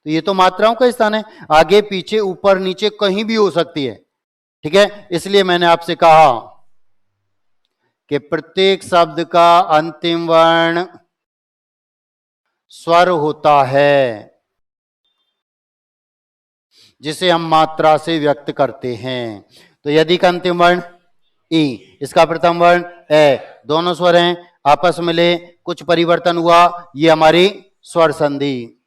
तो ये तो मात्राओं का स्थान है, आगे पीछे ऊपर नीचे कहीं भी हो सकती है। ठीक है, इसलिए मैंने आपसे कहा कि प्रत्येक शब्द का अंतिम वर्ण स्वर होता है जिसे हम मात्रा से व्यक्त करते हैं। तो यदि का अंतिम वर्ण ई, इसका प्रथम वर्ण ए, दोनों स्वर हैं, आपस में मिले कुछ परिवर्तन हुआ, ये हमारी स्वर संधि।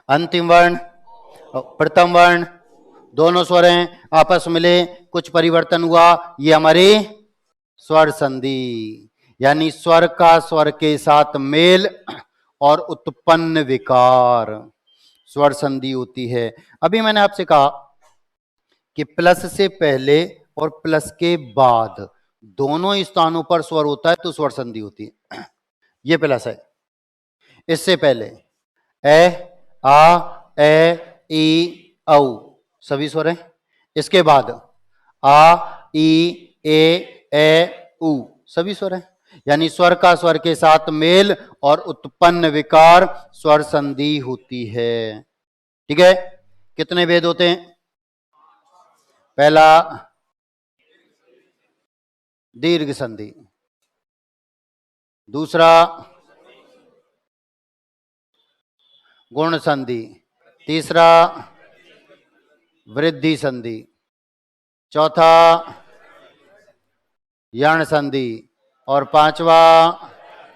अंतिम वर्ण, प्रथम वर्ण, दोनों स्वर हैं, आपस में मिले कुछ परिवर्तन हुआ, ये हमारी स्वर संधि। यानी स्वर का स्वर के साथ मेल और उत्पन्न विकार स्वर संधि होती है। अभी मैंने आपसे कहा कि प्लस से पहले और प्लस के बाद दोनों स्थानों पर स्वर होता है तो स्वर संधि होती है। ये प्लस है, इससे पहले ए, आ, ए, ई, औ सभी स्वर हैं। इसके बाद आ, ई, उ सभी स्वर हैं। यानी स्वर का स्वर के साथ मेल और उत्पन्न विकार स्वर संधि होती है। ठीक है, कितने भेद होते हैं? पहला दीर्घ संधि, दूसरा गुण संधि, तीसरा वृद्धि संधि, चौथा यण संधि और पांचवा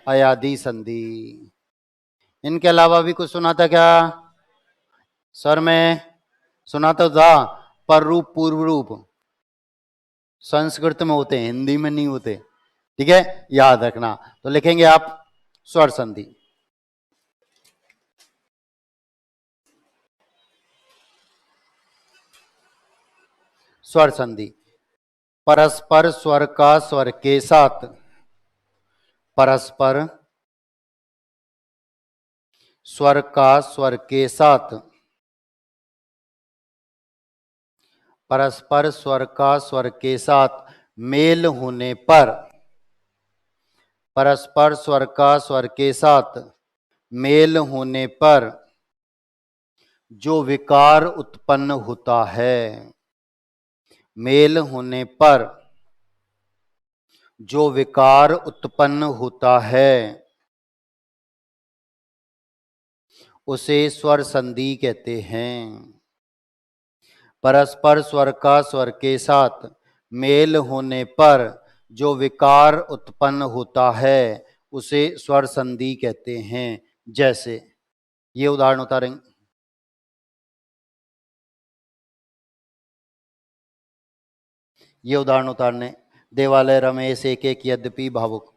अयादि संधि। इनके अलावा भी कुछ सुना था क्या सर? में सुना तो था, पर रूप पूर्व रूप संस्कृत में होते हैं, हिंदी में नहीं होते। ठीक है, याद रखना। तो लिखेंगे आप स्वर संधि। स्वर संधि, परस्पर स्वर का स्वर के साथ, परस्पर स्वर का स्वर के साथ, परस्पर स्वर का स्वर के साथ मेल होने पर, परस्पर स्वर का स्वर के साथ मेल होने पर जो विकार उत्पन्न होता है, मेल होने पर जो विकार उत्पन्न होता है उसे स्वर संधि कहते हैं। परस्पर स्वर का स्वर के साथ मेल होने पर जो विकार उत्पन्न होता है उसे स्वर संधि कहते हैं। जैसे ये उदाहरण उतारेंगे, ये उदाहरण उतारने, देवालय रमेश एक एक यद्यपि भावुक।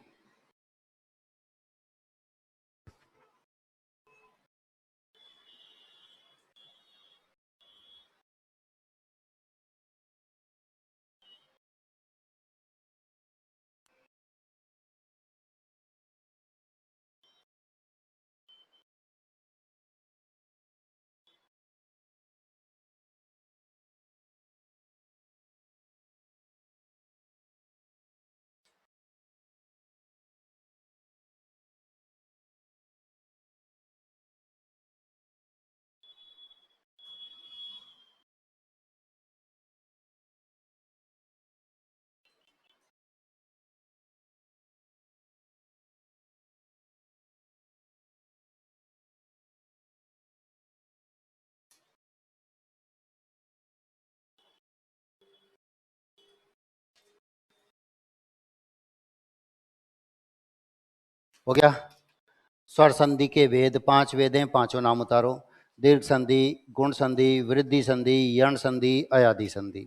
हो गया। स्वर संधि के वेद 5 वेद हैं, पांचों नाम उतारो। दीर्घ संधि, गुण संधि, वृद्धि संधि, यण संधि, अयादि संधि।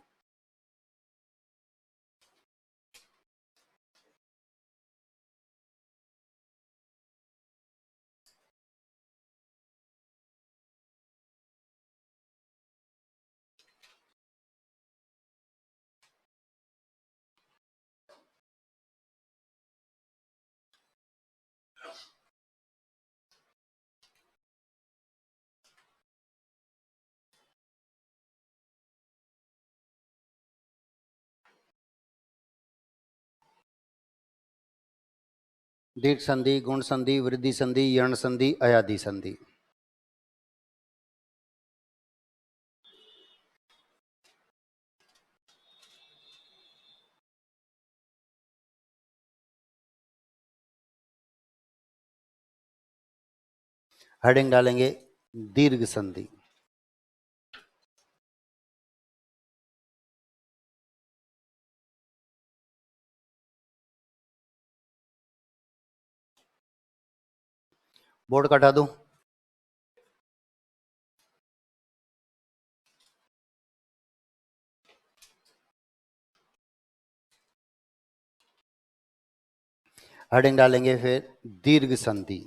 दीर्घ संधि, गुण संधि, वृद्धि संधि, यण संधि, अयादि संधि। हेडिंग डालेंगे दीर्घ संधि। बोर्ड कटा दूं? हेडिंग डालेंगे फिर दीर्घ संधि।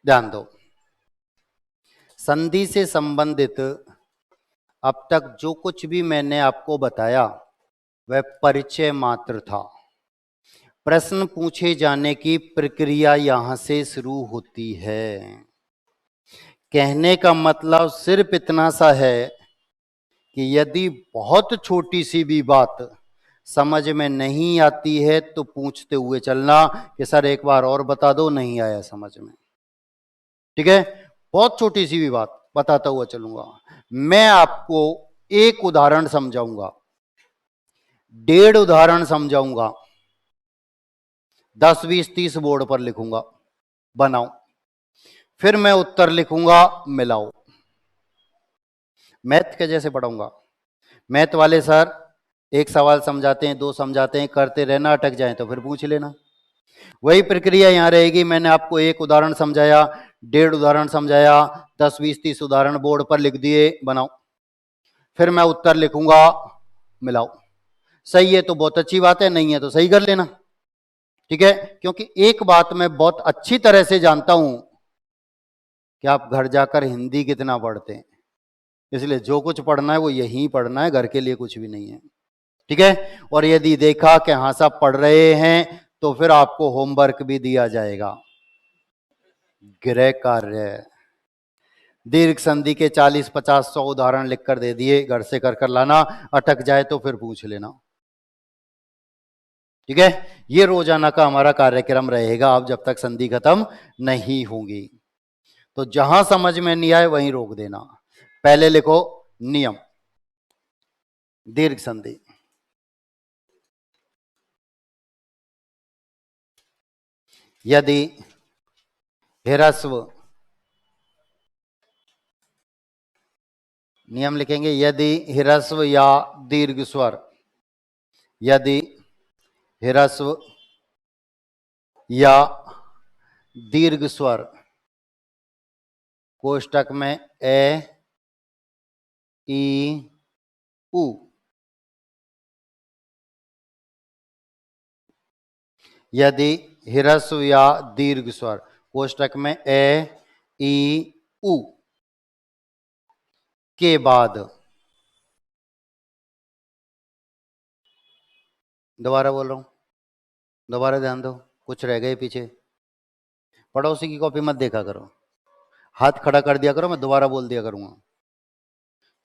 ध्यान दो, संधि से संबंधित अब तक जो कुछ भी मैंने आपको बताया वह परिचय मात्र था। प्रश्न पूछे जाने की प्रक्रिया यहां से शुरू होती है। कहने का मतलब सिर्फ इतना सा है कि यदि बहुत छोटी सी भी बात समझ में नहीं आती है तो पूछते हुए चलना कि सर एक बार और बता दो, नहीं आया समझ में। ठीक है, बहुत छोटी सी भी बात बताता हुआ चलूंगा। मैं आपको एक उदाहरण समझाऊंगा, 1.5 उदाहरण समझाऊंगा, 10 20 30 बोर्ड पर लिखूंगा, बनाओ, फिर मैं उत्तर लिखूंगा, मिलाओ। मैथ के जैसे पढ़ाऊंगा। मैथ वाले सर एक सवाल समझाते हैं, 2 समझाते हैं, करते रहना, अटक जाए तो फिर पूछ लेना। वही प्रक्रिया यहां रहेगी। मैंने आपको एक उदाहरण समझाया, 1.5 उदाहरण समझाया, 10 20 30 उदाहरण बोर्ड पर लिख दिए, बनाओ, फिर मैं उत्तर लिखूंगा, मिलाओ। सही है तो बहुत अच्छी बात है, नहीं है तो सही कर लेना। ठीक है, क्योंकि एक बात मैं बहुत अच्छी तरह से जानता हूं कि आप घर जाकर हिंदी कितना पढ़ते हैं, इसलिए जो कुछ पढ़ना है वो यहीं पढ़ना है, घर के लिए कुछ भी नहीं है। ठीक है, और यदि देखा कि हाँ साहब पढ़ रहे हैं तो फिर आपको होमवर्क भी दिया जाएगा, गृह कार्य। दीर्घ संधि के 40 50 100 उदाहरण लिखकर दे दिए, घर से कर कर लाना, अटक जाए तो फिर पूछ लेना। ठीक है, ये रोजाना का हमारा कार्यक्रम रहेगा अब जब तक संधि खत्म नहीं होगी। तो जहां समझ में नहीं आए वहीं रोक देना। पहले लिखो नियम, दीर्घ संधि। यदि ह्रस्व, नियम लिखेंगे, यदि ह्रस्व या दीर्घ स्वर, यदि ह्रस्व या दीर्घ स्वर, कोष्टक में ए ई उ, यदि ह्रस्व या दीर्घ स्वर, कोष्टक में ए ई उ के बाद, दोबारा बोल रहा हूं, दोबारा ध्यान दो, कुछ रह गए पीछे। पड़ोसी की कॉपी मत देखा करो, हाथ खड़ा कर दिया करो, मैं दोबारा बोल दिया करूंगा,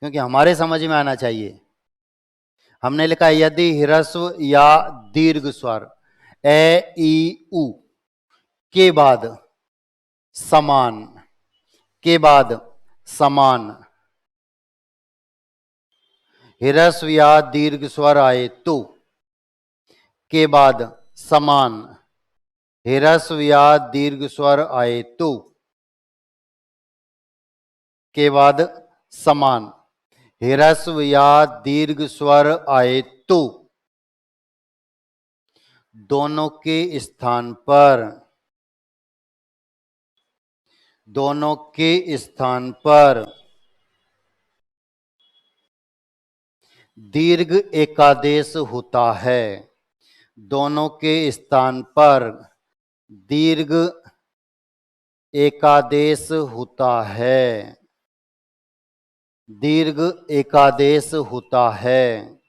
क्योंकि हमारे समझ में आना चाहिए। हमने लिखा यदि ह्रस्व या दीर्घ स्वर ए ई उ के बाद समान, के बाद समान ह्रस्व या दीर्घ स्वर आए तो, के बाद समान ह्रस्व या दीर्घ स्वर आए तो, के बाद समान ह्रस्व या दीर्घ स्वर आए तो, दोनों के स्थान पर, दोनों के स्थान पर दीर्घ एकादेश होता है, दोनों के स्थान पर दीर्घ एकादेश होता है, दीर्घ एकादेश होता है,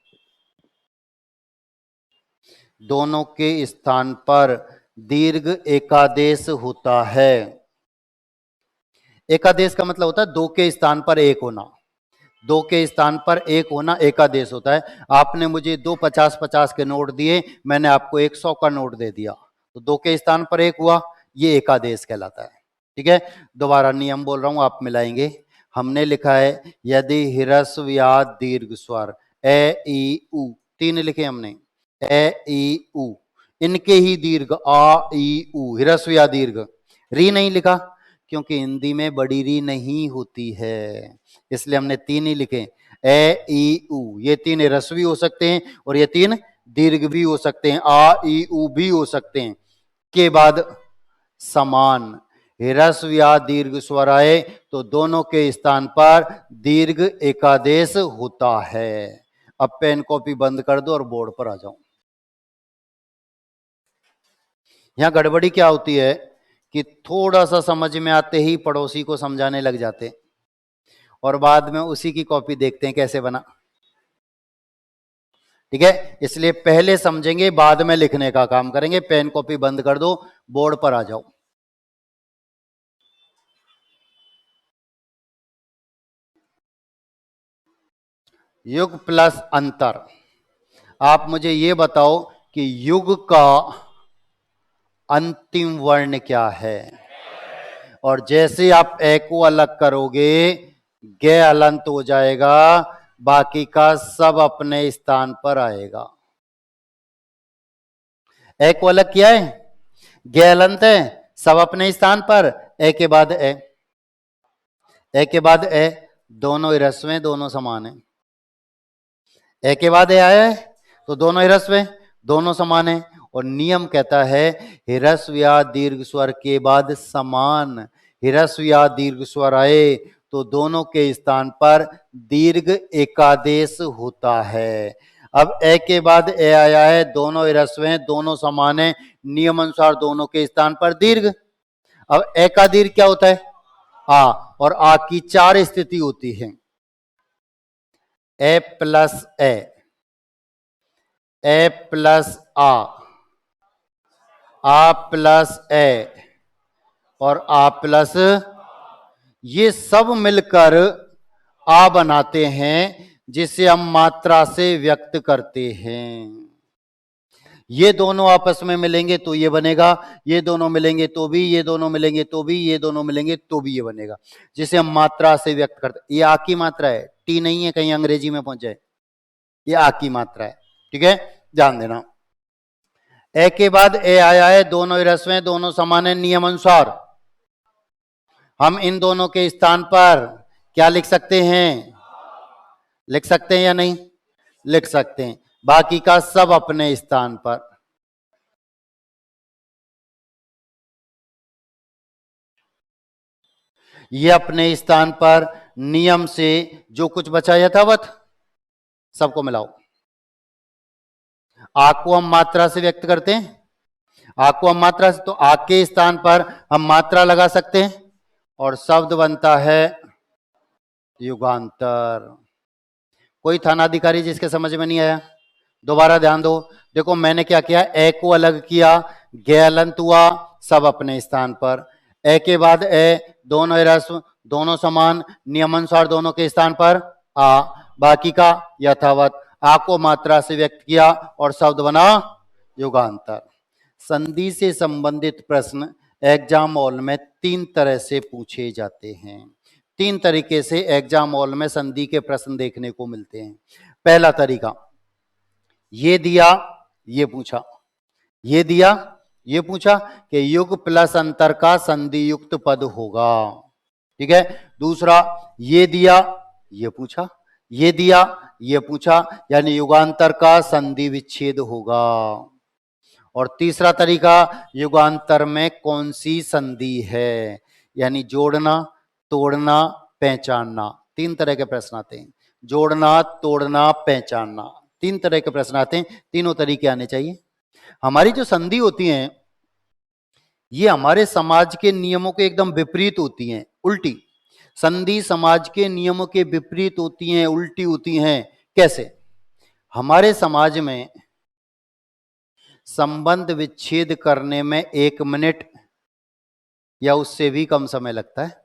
दोनों के स्थान पर दीर्घ एकादेश होता है। एकादेश का मतलब होता है दो के स्थान पर एक होना, दो के स्थान पर एक होना एकादेश होता है। आपने मुझे 2 50 50 के नोट दिए, मैंने आपको 100 का नोट दे दिया, तो दो के स्थान पर एक हुआ, ये एकादेश कहलाता है। ठीक है, दोबारा नियम बोल रहा हूं, आप मिलाएंगे। हमने लिखा है यदि ह्रस्व या दीर्घ स्वर ए ई उ, 3 लिखे हमने, ए ई उ, इनके ही दीर्घ आ ई उ, ह्रस्व या दीर्घ, री नहीं लिखा क्योंकि हिंदी में बड़ी री नहीं होती है, इसलिए हमने 3 ही लिखे, ए ई उ, ये 3 ह्रस्व भी हो सकते हैं और ये 3 दीर्घ भी हो सकते हैं, आ ई उ भी हो सकते हैं। के बाद समान ह्रस्व या दीर्घ स्वर आए तो दोनों के स्थान पर दीर्घ एकादेश होता है। अब पेन कॉपी बंद कर दो और बोर्ड पर आ जाओ। यहां गड़बड़ी क्या होती है कि थोड़ा सा समझ में आते ही पड़ोसी को समझाने लग जाते और बाद में उसी की कॉपी देखते हैं कैसे बना। ठीक है, इसलिए पहले समझेंगे बाद में लिखने का काम करेंगे। पेन कॉपी बंद कर दो, बोर्ड पर आ जाओ। युग प्लस अंतर। आप मुझे ये बताओ कि युग का अंतिम वर्ण क्या है? और जैसे आप ए को अलग करोगे गे अलंत हो जाएगा, बाकी का सब अपने स्थान पर आएगा। ए को अलग किया है, गे अलंत है, सब अपने स्थान पर, ए के बाद ए, ए के बाद ए, दोनों ह्रस्व हैं, दोनों समान हैं। ए के बाद ए आया है तो दोनों ह्रस्व हैं, दोनों समान हैं। और नियम कहता है ह्रस्व या दीर्घ स्वर के बाद समान, ह्रस्व या दीर्घ स्वर आए तो दोनों के स्थान पर दीर्घ एकादेश होता है। अब ए के बाद ए आया है, दोनों ह्रस्व हैं, दोनों समान हैं, नियम अनुसार दोनों के स्थान पर दीर्घ। अब ए का दीर्घ क्या होता है, आ, और आ की 4 स्थिति होती है, ए प्लस ए प्लस आ प्लस ए और आ प्लस, ये सब मिलकर आ बनाते हैं जिसे हम मात्रा से व्यक्त करते हैं। ये दोनों आपस में मिलेंगे तो ये बनेगा, ये दोनों मिलेंगे तो भी, ये दोनों मिलेंगे तो भी, ये दोनों मिलेंगे तो भी ये बनेगा, जिसे हम मात्रा से व्यक्त करते। ये आ की मात्रा है, टी नहीं है कहीं अंग्रेजी में पहुंच जाए, ये आ की मात्रा है। ठीक है, ध्यान देना। ए के बाद ए आया है, दोनों ह्रस्व हैं, दोनों समान है, नियम अनुसार हम इन दोनों के स्थान पर क्या लिख सकते हैं, लिख सकते हैं या नहीं, लिख सकते हैं, बाकी का सब अपने स्थान पर। ये अपने स्थान पर, नियम से जो कुछ बचा यथावत सबको मिलाओ। आ को हम मात्रा से व्यक्त करते हैं, आ को हम मात्रा से, तो आ के स्थान पर हम मात्रा लगा सकते हैं और शब्द बनता है युगांतर। कोई थानाधिकारी जिसके समझ में नहीं आया दोबारा ध्यान दो। देखो मैंने क्या किया, ए को अलग किया, गे अलंत हुआ, सब अपने स्थान पर। ए के बाद ए, दोनों ह्रस्व, दोनों समान, नियमानुसार दोनों के स्थान पर आ, बाकी का यथावत। आ को मात्रा से व्यक्त किया और शब्द बना युगांतर। संधि से संबंधित प्रश्न एग्जाम हॉल में 3 तरह से पूछे जाते हैं। 3 तरीके से एग्जाम हॉल में संधि के प्रश्न देखने को मिलते हैं। पहला तरीका, ये दिया, ये पूछा, ये दिया, ये पूछा कि युग प्लस अंतर का संधि युक्त पद होगा। ठीक है। दूसरा, ये दिया, ये पूछा, ये दिया, ये पूछा, यानी युगांतर का संधि विच्छेद होगा। और तीसरा तरीका, युगांतर में कौन सी संधि है, यानी जोड़ना, तोड़ना, पहचानना। 3 तरह के प्रश्न आते हैं, जोड़ना, तोड़ना, पहचानना, 3 तरह के प्रश्न आते हैं। तीनों तरीके आने चाहिए। हमारी जो संधि होती हैं ये हमारे समाज के नियमों के एकदम विपरीत होती हैं, उल्टी। संधि समाज के नियमों के विपरीत होती हैं, उल्टी होती हैं। कैसे? हमारे समाज में संबंध विच्छेद करने में 1 मिनट या उससे भी कम समय लगता है।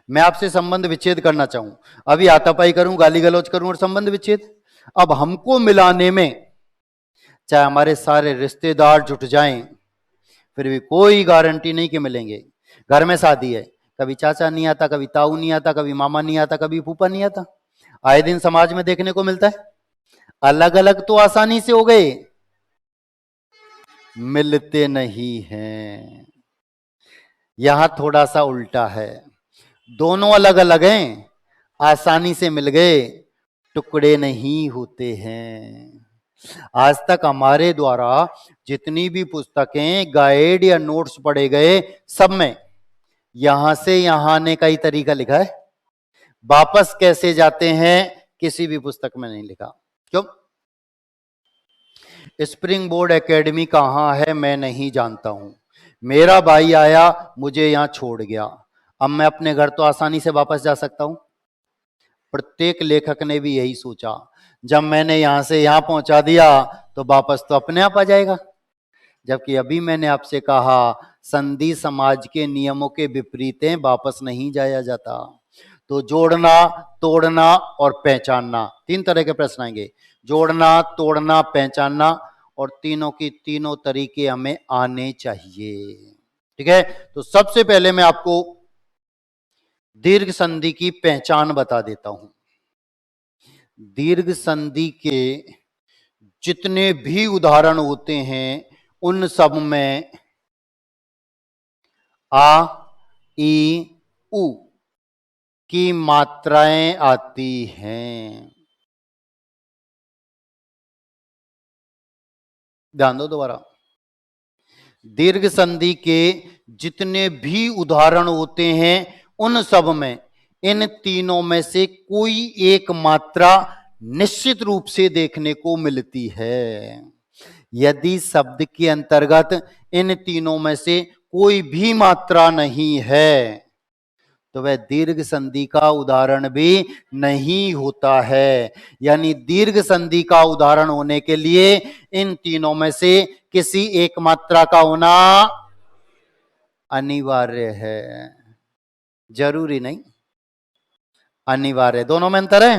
मैं आपसे संबंध विच्छेद करना चाहूं, अभी हाथापाई करूं, गाली गलौज करूं और संबंध विच्छेद, अब हमको मिलाने में चाहे हमारे सारे रिश्तेदार जुट जाएं फिर भी कोई गारंटी नहीं कि मिलेंगे। घर में शादी है, कभी चाचा नहीं आता, कभी ताऊ नहीं आता, कभी मामा नहीं आता, कभी फूफा नहीं आता। आए दिन समाज में देखने को मिलता है। अलग अलग तो आसानी से हो गए, मिलते नहीं हैं। यहां थोड़ा सा उल्टा है, दोनों अलग अलग हैं, आसानी से मिल गए, टुकड़े नहीं होते हैं। आज तक हमारे द्वारा जितनी भी पुस्तकें, गाइड या नोट्स पढ़े गए, सब में यहां से यहां आने का ही तरीका लिखा है। वापस कैसे जाते हैं किसी भी पुस्तक में नहीं लिखा। क्यों? स्प्रिंग बोर्ड एकेडमी कहां है मैं नहीं जानता हूं। मेरा भाई आया, मुझे यहां छोड़ गया, अब मैं अपने घर तो आसानी से वापस जा सकता हूं। प्रत्येक लेखक ने भी यही सोचा, जब मैंने यहां से यहां पहुंचा दिया तो वापस तो अपने आप आ जाएगा। जबकि अभी मैंने आपसे कहा संधि समाज के नियमों के विपरीत है, वापस नहीं जाया जाता। तो जोड़ना, तोड़ना और पहचानना, 3 तरह के प्रश्न आएंगे। जोड़ना, तोड़ना, पहचानना, और तीनों की तीनों तरीके हमें आने चाहिए। ठीक है, तो सबसे पहले मैं आपको दीर्घ संधि की पहचान बता देता हूं। दीर्घ संधि के जितने भी उदाहरण होते हैं उन सब में आ, ई, उ की मात्राएं आती हैं। ध्यान दो दोबारा, दीर्घ संधि के जितने भी उदाहरण होते हैं उन सब में इन तीनों में से कोई एक मात्रा निश्चित रूप से देखने को मिलती है। यदि शब्द के अंतर्गत इन तीनों में से कोई भी मात्रा नहीं है तो वह दीर्घ संधि का उदाहरण भी नहीं होता है। यानी दीर्घ संधि का उदाहरण होने के लिए इन तीनों में से किसी एक मात्रा का होना अनिवार्य है, जरूरी नहीं, अनिवार्य। दोनों में अंतर है।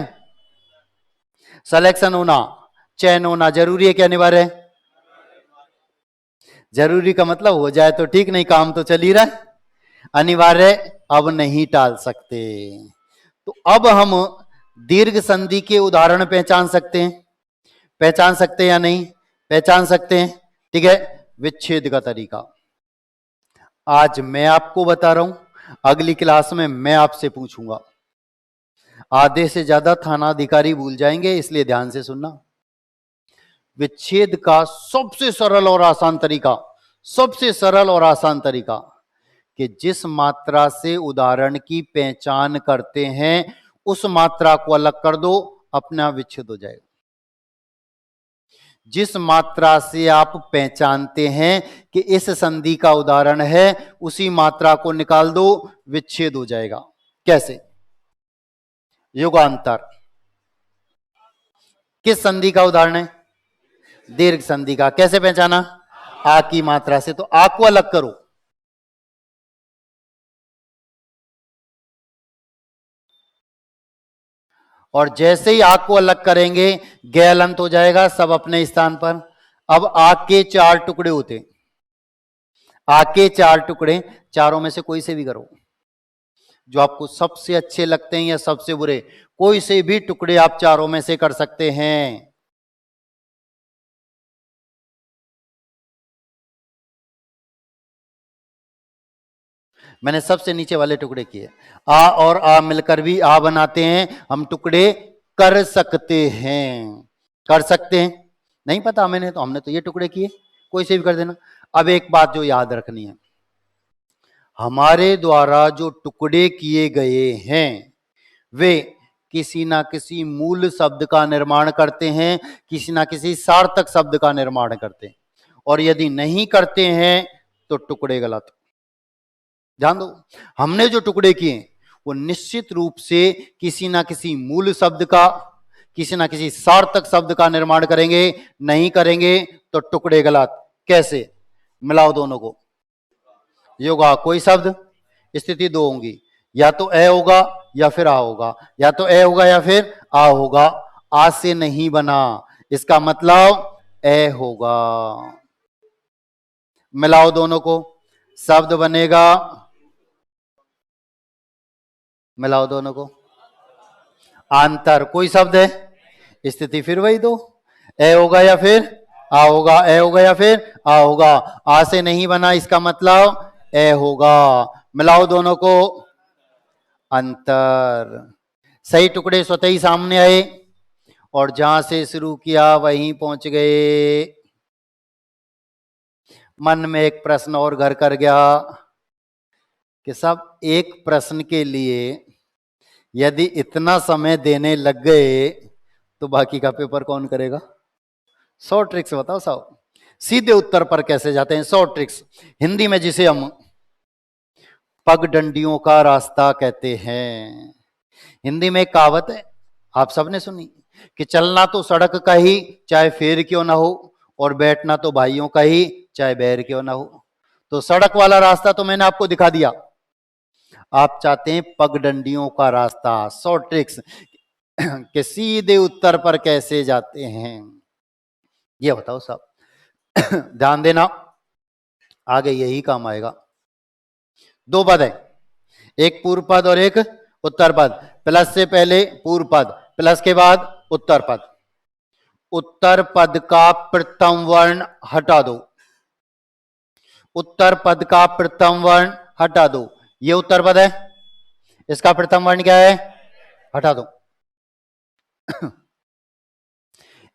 सिलेक्शन होना, चयन होना जरूरी है कि अनिवार्य है? जरूरी का मतलब हो जाए तो ठीक, नहीं काम तो चल ही रहा है। अनिवार्य अब नहीं टाल सकते। तो अब हम दीर्घ संधि के उदाहरण पहचान सकते हैं, पहचान सकते हैं या नहीं? पहचान सकते हैं। ठीक है, विच्छेद का तरीका आज मैं आपको बता रहा हूं, अगली क्लास में मैं आपसे पूछूंगा। आधे से ज्यादा थाना अधिकारी भूल जाएंगे, इसलिए ध्यान से सुनना। विच्छेद का सबसे सरल और आसान तरीका, सबसे सरल और आसान तरीका कि जिस मात्रा से उदाहरण की पहचान करते हैं उस मात्रा को अलग कर दो, अपना विच्छेद हो जाएगा। जिस मात्रा से आप पहचानते हैं कि इस संधि का उदाहरण है उसी मात्रा को निकाल दो, विच्छेद हो जाएगा। कैसे? युगांतर किस संधि का उदाहरण है? दीर्घ संधि का। कैसे पहचाना? आ की मात्रा से। तो आ को अलग करो, और जैसे ही आग को अलग करेंगे गैल अंत हो जाएगा, सब अपने स्थान पर। अब आग के चार टुकड़े होते, आग के चार टुकड़े, चारों में से कोई से भी करो, जो आपको सबसे अच्छे लगते हैं या सबसे बुरे, कोई से भी टुकड़े आप चारों में से कर सकते हैं। मैंने सबसे नीचे वाले टुकड़े किए। आ और आ मिलकर भी आ बनाते हैं, हम टुकड़े कर सकते हैं, कर सकते हैं। नहीं पता मैंने, तो हमने तो ये टुकड़े किए, कोई से भी कर देना। अब एक बात जो याद रखनी है, हमारे द्वारा जो टुकड़े किए गए हैं वे किसी ना किसी मूल शब्द का निर्माण करते हैं, किसी ना किसी सार्थक शब्द का निर्माण करते हैं, और यदि नहीं करते हैं तो टुकड़े गलत। ध्यान दो, हमने जो टुकड़े किए वो निश्चित रूप से किसी ना किसी मूल शब्द का, किसी ना किसी सार्थक शब्द का निर्माण करेंगे, नहीं करेंगे तो टुकड़े गलत। कैसे? मिलाओ दोनों को। योगा कोई शब्द, स्थिति दो होंगी, या तो ए होगा या फिर आ होगा, या तो ए होगा या फिर आ होगा। आ से नहीं बना, इसका मतलब ए होगा। मिलाओ दोनों को, शब्द बनेगा, मिलाओ दोनों को। अंतर कोई शब्द है, स्थिति फिर वही दो, ए होगा या फिर आ होगा, ए होगा या फिर आ होगा। आ से नहीं बना, इसका मतलब ए होगा। मिलाओ दोनों को, अंतर। सही टुकड़े स्वतः ही सामने आए और जहां से शुरू किया वहीं पहुंच गए। मन में एक प्रश्न और घर कर गया कि सब एक प्रश्न के लिए यदि इतना समय देने लग गए तो बाकी का पेपर कौन करेगा? 100 ट्रिक्स बताओ साहब, सीधे उत्तर पर कैसे जाते हैं। 100 ट्रिक्स, हिंदी में जिसे हम पगडंडियों का रास्ता कहते हैं। हिंदी में एक कहावत है, आप सबने सुनी, कि चलना तो सड़क का ही चाहे फेर क्यों ना हो, और बैठना तो भाइयों का ही चाहे बैर क्यों ना हो। तो सड़क वाला रास्ता तो मैंने आपको दिखा दिया, आप चाहते हैं पगडंडियों का रास्ता। 100 ट्रिक्स कि सीधे उत्तर पर कैसे जाते हैं, ये बताओ साहब। ध्यान देना, आगे यही काम आएगा। दो पद है, एक पूर्व पद और एक उत्तर पद। प्लस से पहले पूर्व पद, प्लस के बाद उत्तर पद। उत्तर पद का प्रथम वर्ण हटा दो, उत्तर पद का प्रथम वर्ण हटा दो। ये उत्तर पद है, इसका प्रथम वर्ण क्या है, हटा दो।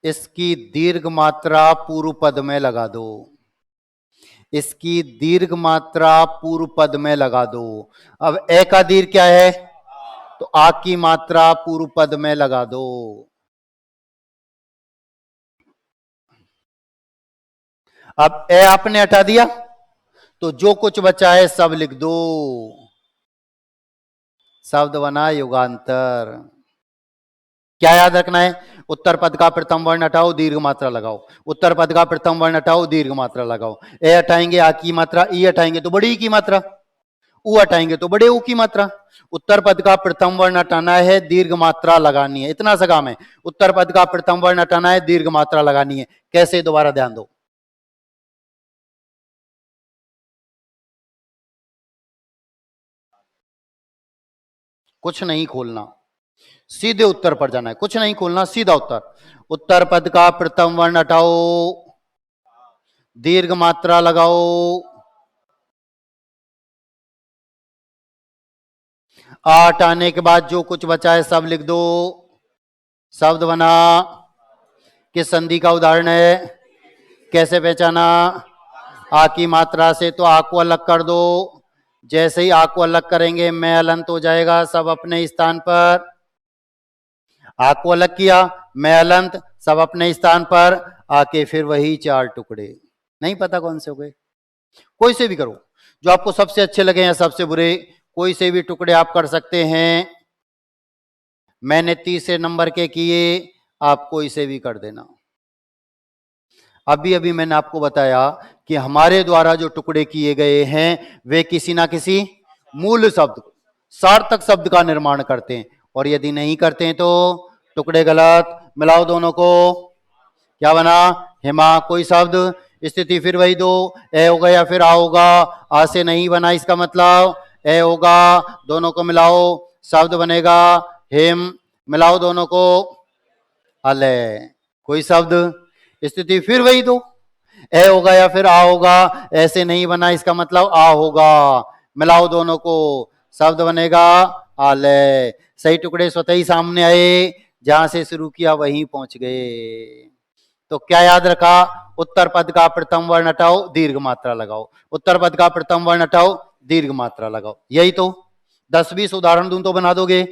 इसकी दीर्घ मात्रा पूर्व पद में लगा दो, इसकी दीर्घ मात्रा पूर्व पद में लगा दो। अब ए का दीर्घ क्या है, तो आ की मात्रा पूर्व पद में लगा दो। अब ए आपने हटा दिया तो जो कुछ बचा है सब लिख दो। शब्द बना युगांतर। क्या याद रखना है, उत्तर पद का प्रथम वर्ण हटाओ, दीर्घ मात्रा लगाओ। उत्तर पद का प्रथम वर्ण हटाओ, दीर्घ मात्रा लगाओ। ए हटाएंगे आ की मात्रा, ई हटाएंगे तो बड़ी ई की मात्रा, ऊ हटाएंगे तो बड़े ऊ की मात्रा। उत्तर पद का प्रथम वर्ण हटाना है, दीर्घ मात्रा लगानी है, इतना सा काम है। उत्तर पद का प्रथम वर्ण हटाना है, दीर्घ मात्रा लगानी है। कैसे, दोबारा ध्यान दो। कुछ नहीं खोलना, सीधे उत्तर पर जाना है, कुछ नहीं खोलना, सीधा उत्तर। उत्तर पद का प्रथम वर्ण हटाओ, दीर्घ मात्रा लगाओ। आ हटाने के बाद जो कुछ बचा है सब लिख दो। शब्द बना। किस संधि का उदाहरण है, कैसे पहचाना, आ की मात्रा से, तो आ को अलग कर दो। जैसे ही आ को अलग करेंगे मैं अलंत हो जाएगा, सब अपने स्थान पर। आ को अलग किया, मैं अलंत, सब अपने स्थान पर। आके फिर वही चार टुकड़े, नहीं पता कौन से हो गए, कोई से भी करो, जो आपको सबसे अच्छे लगे या सबसे बुरे, कोई से भी टुकड़े आप कर सकते हैं। मैंने तीसरे नंबर के किए, आप कोई से भी कर देना। अभी अभी मैंने आपको बताया कि हमारे द्वारा जो टुकड़े किए गए हैं वे किसी ना किसी मूल शब्द, सार्थक शब्द का निर्माण करते हैं, और यदि नहीं करते हैं तो टुकड़े गलत। मिलाओ दोनों को, क्या बना, हिमा कोई शब्द, स्थिति फिर वही दो, ए होगा या फिर आ होगा। आ से नहीं बना, इसका मतलब ए होगा। दोनों को मिलाओ, शब्द बनेगा हिम। मिलाओ दोनों को, अले कोई शब्द, स्थिति फिर वही दो, ए होगा या फिर आ होगा। ऐसे नहीं बना, इसका मतलब आ होगा। मिलाओ दोनों को, शब्द बनेगा आले। सही टुकड़े स्वतः ही सामने आए, जहां से शुरू किया वहीं पहुंच गए। तो क्या याद रखा, उत्तर पद का प्रथम वर्ण हटाओ, दीर्घ मात्रा लगाओ। उत्तर पद का प्रथम वर्ण हटाओ, दीर्घ मात्रा लगाओ। यही तो 10-20 उदाहरण दूं तो बना दोगे।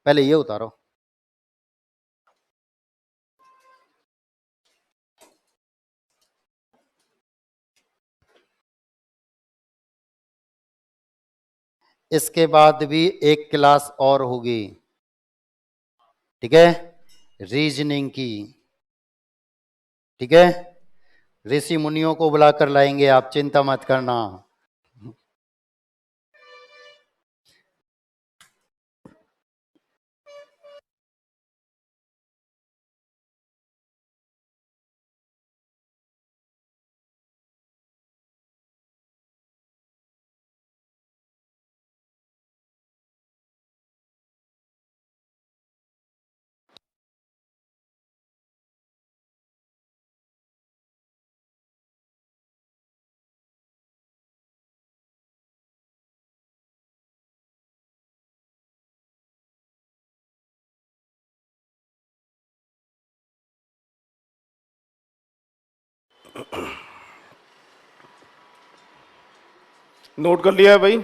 पहले ये उतारो। इसके बाद भी एक क्लास और होगी, ठीक है, रीजनिंग की, ठीक है। ऋषि मुनियों को बुलाकर लाएंगे, आप चिंता मत करना। नोट कर लिया है भाई।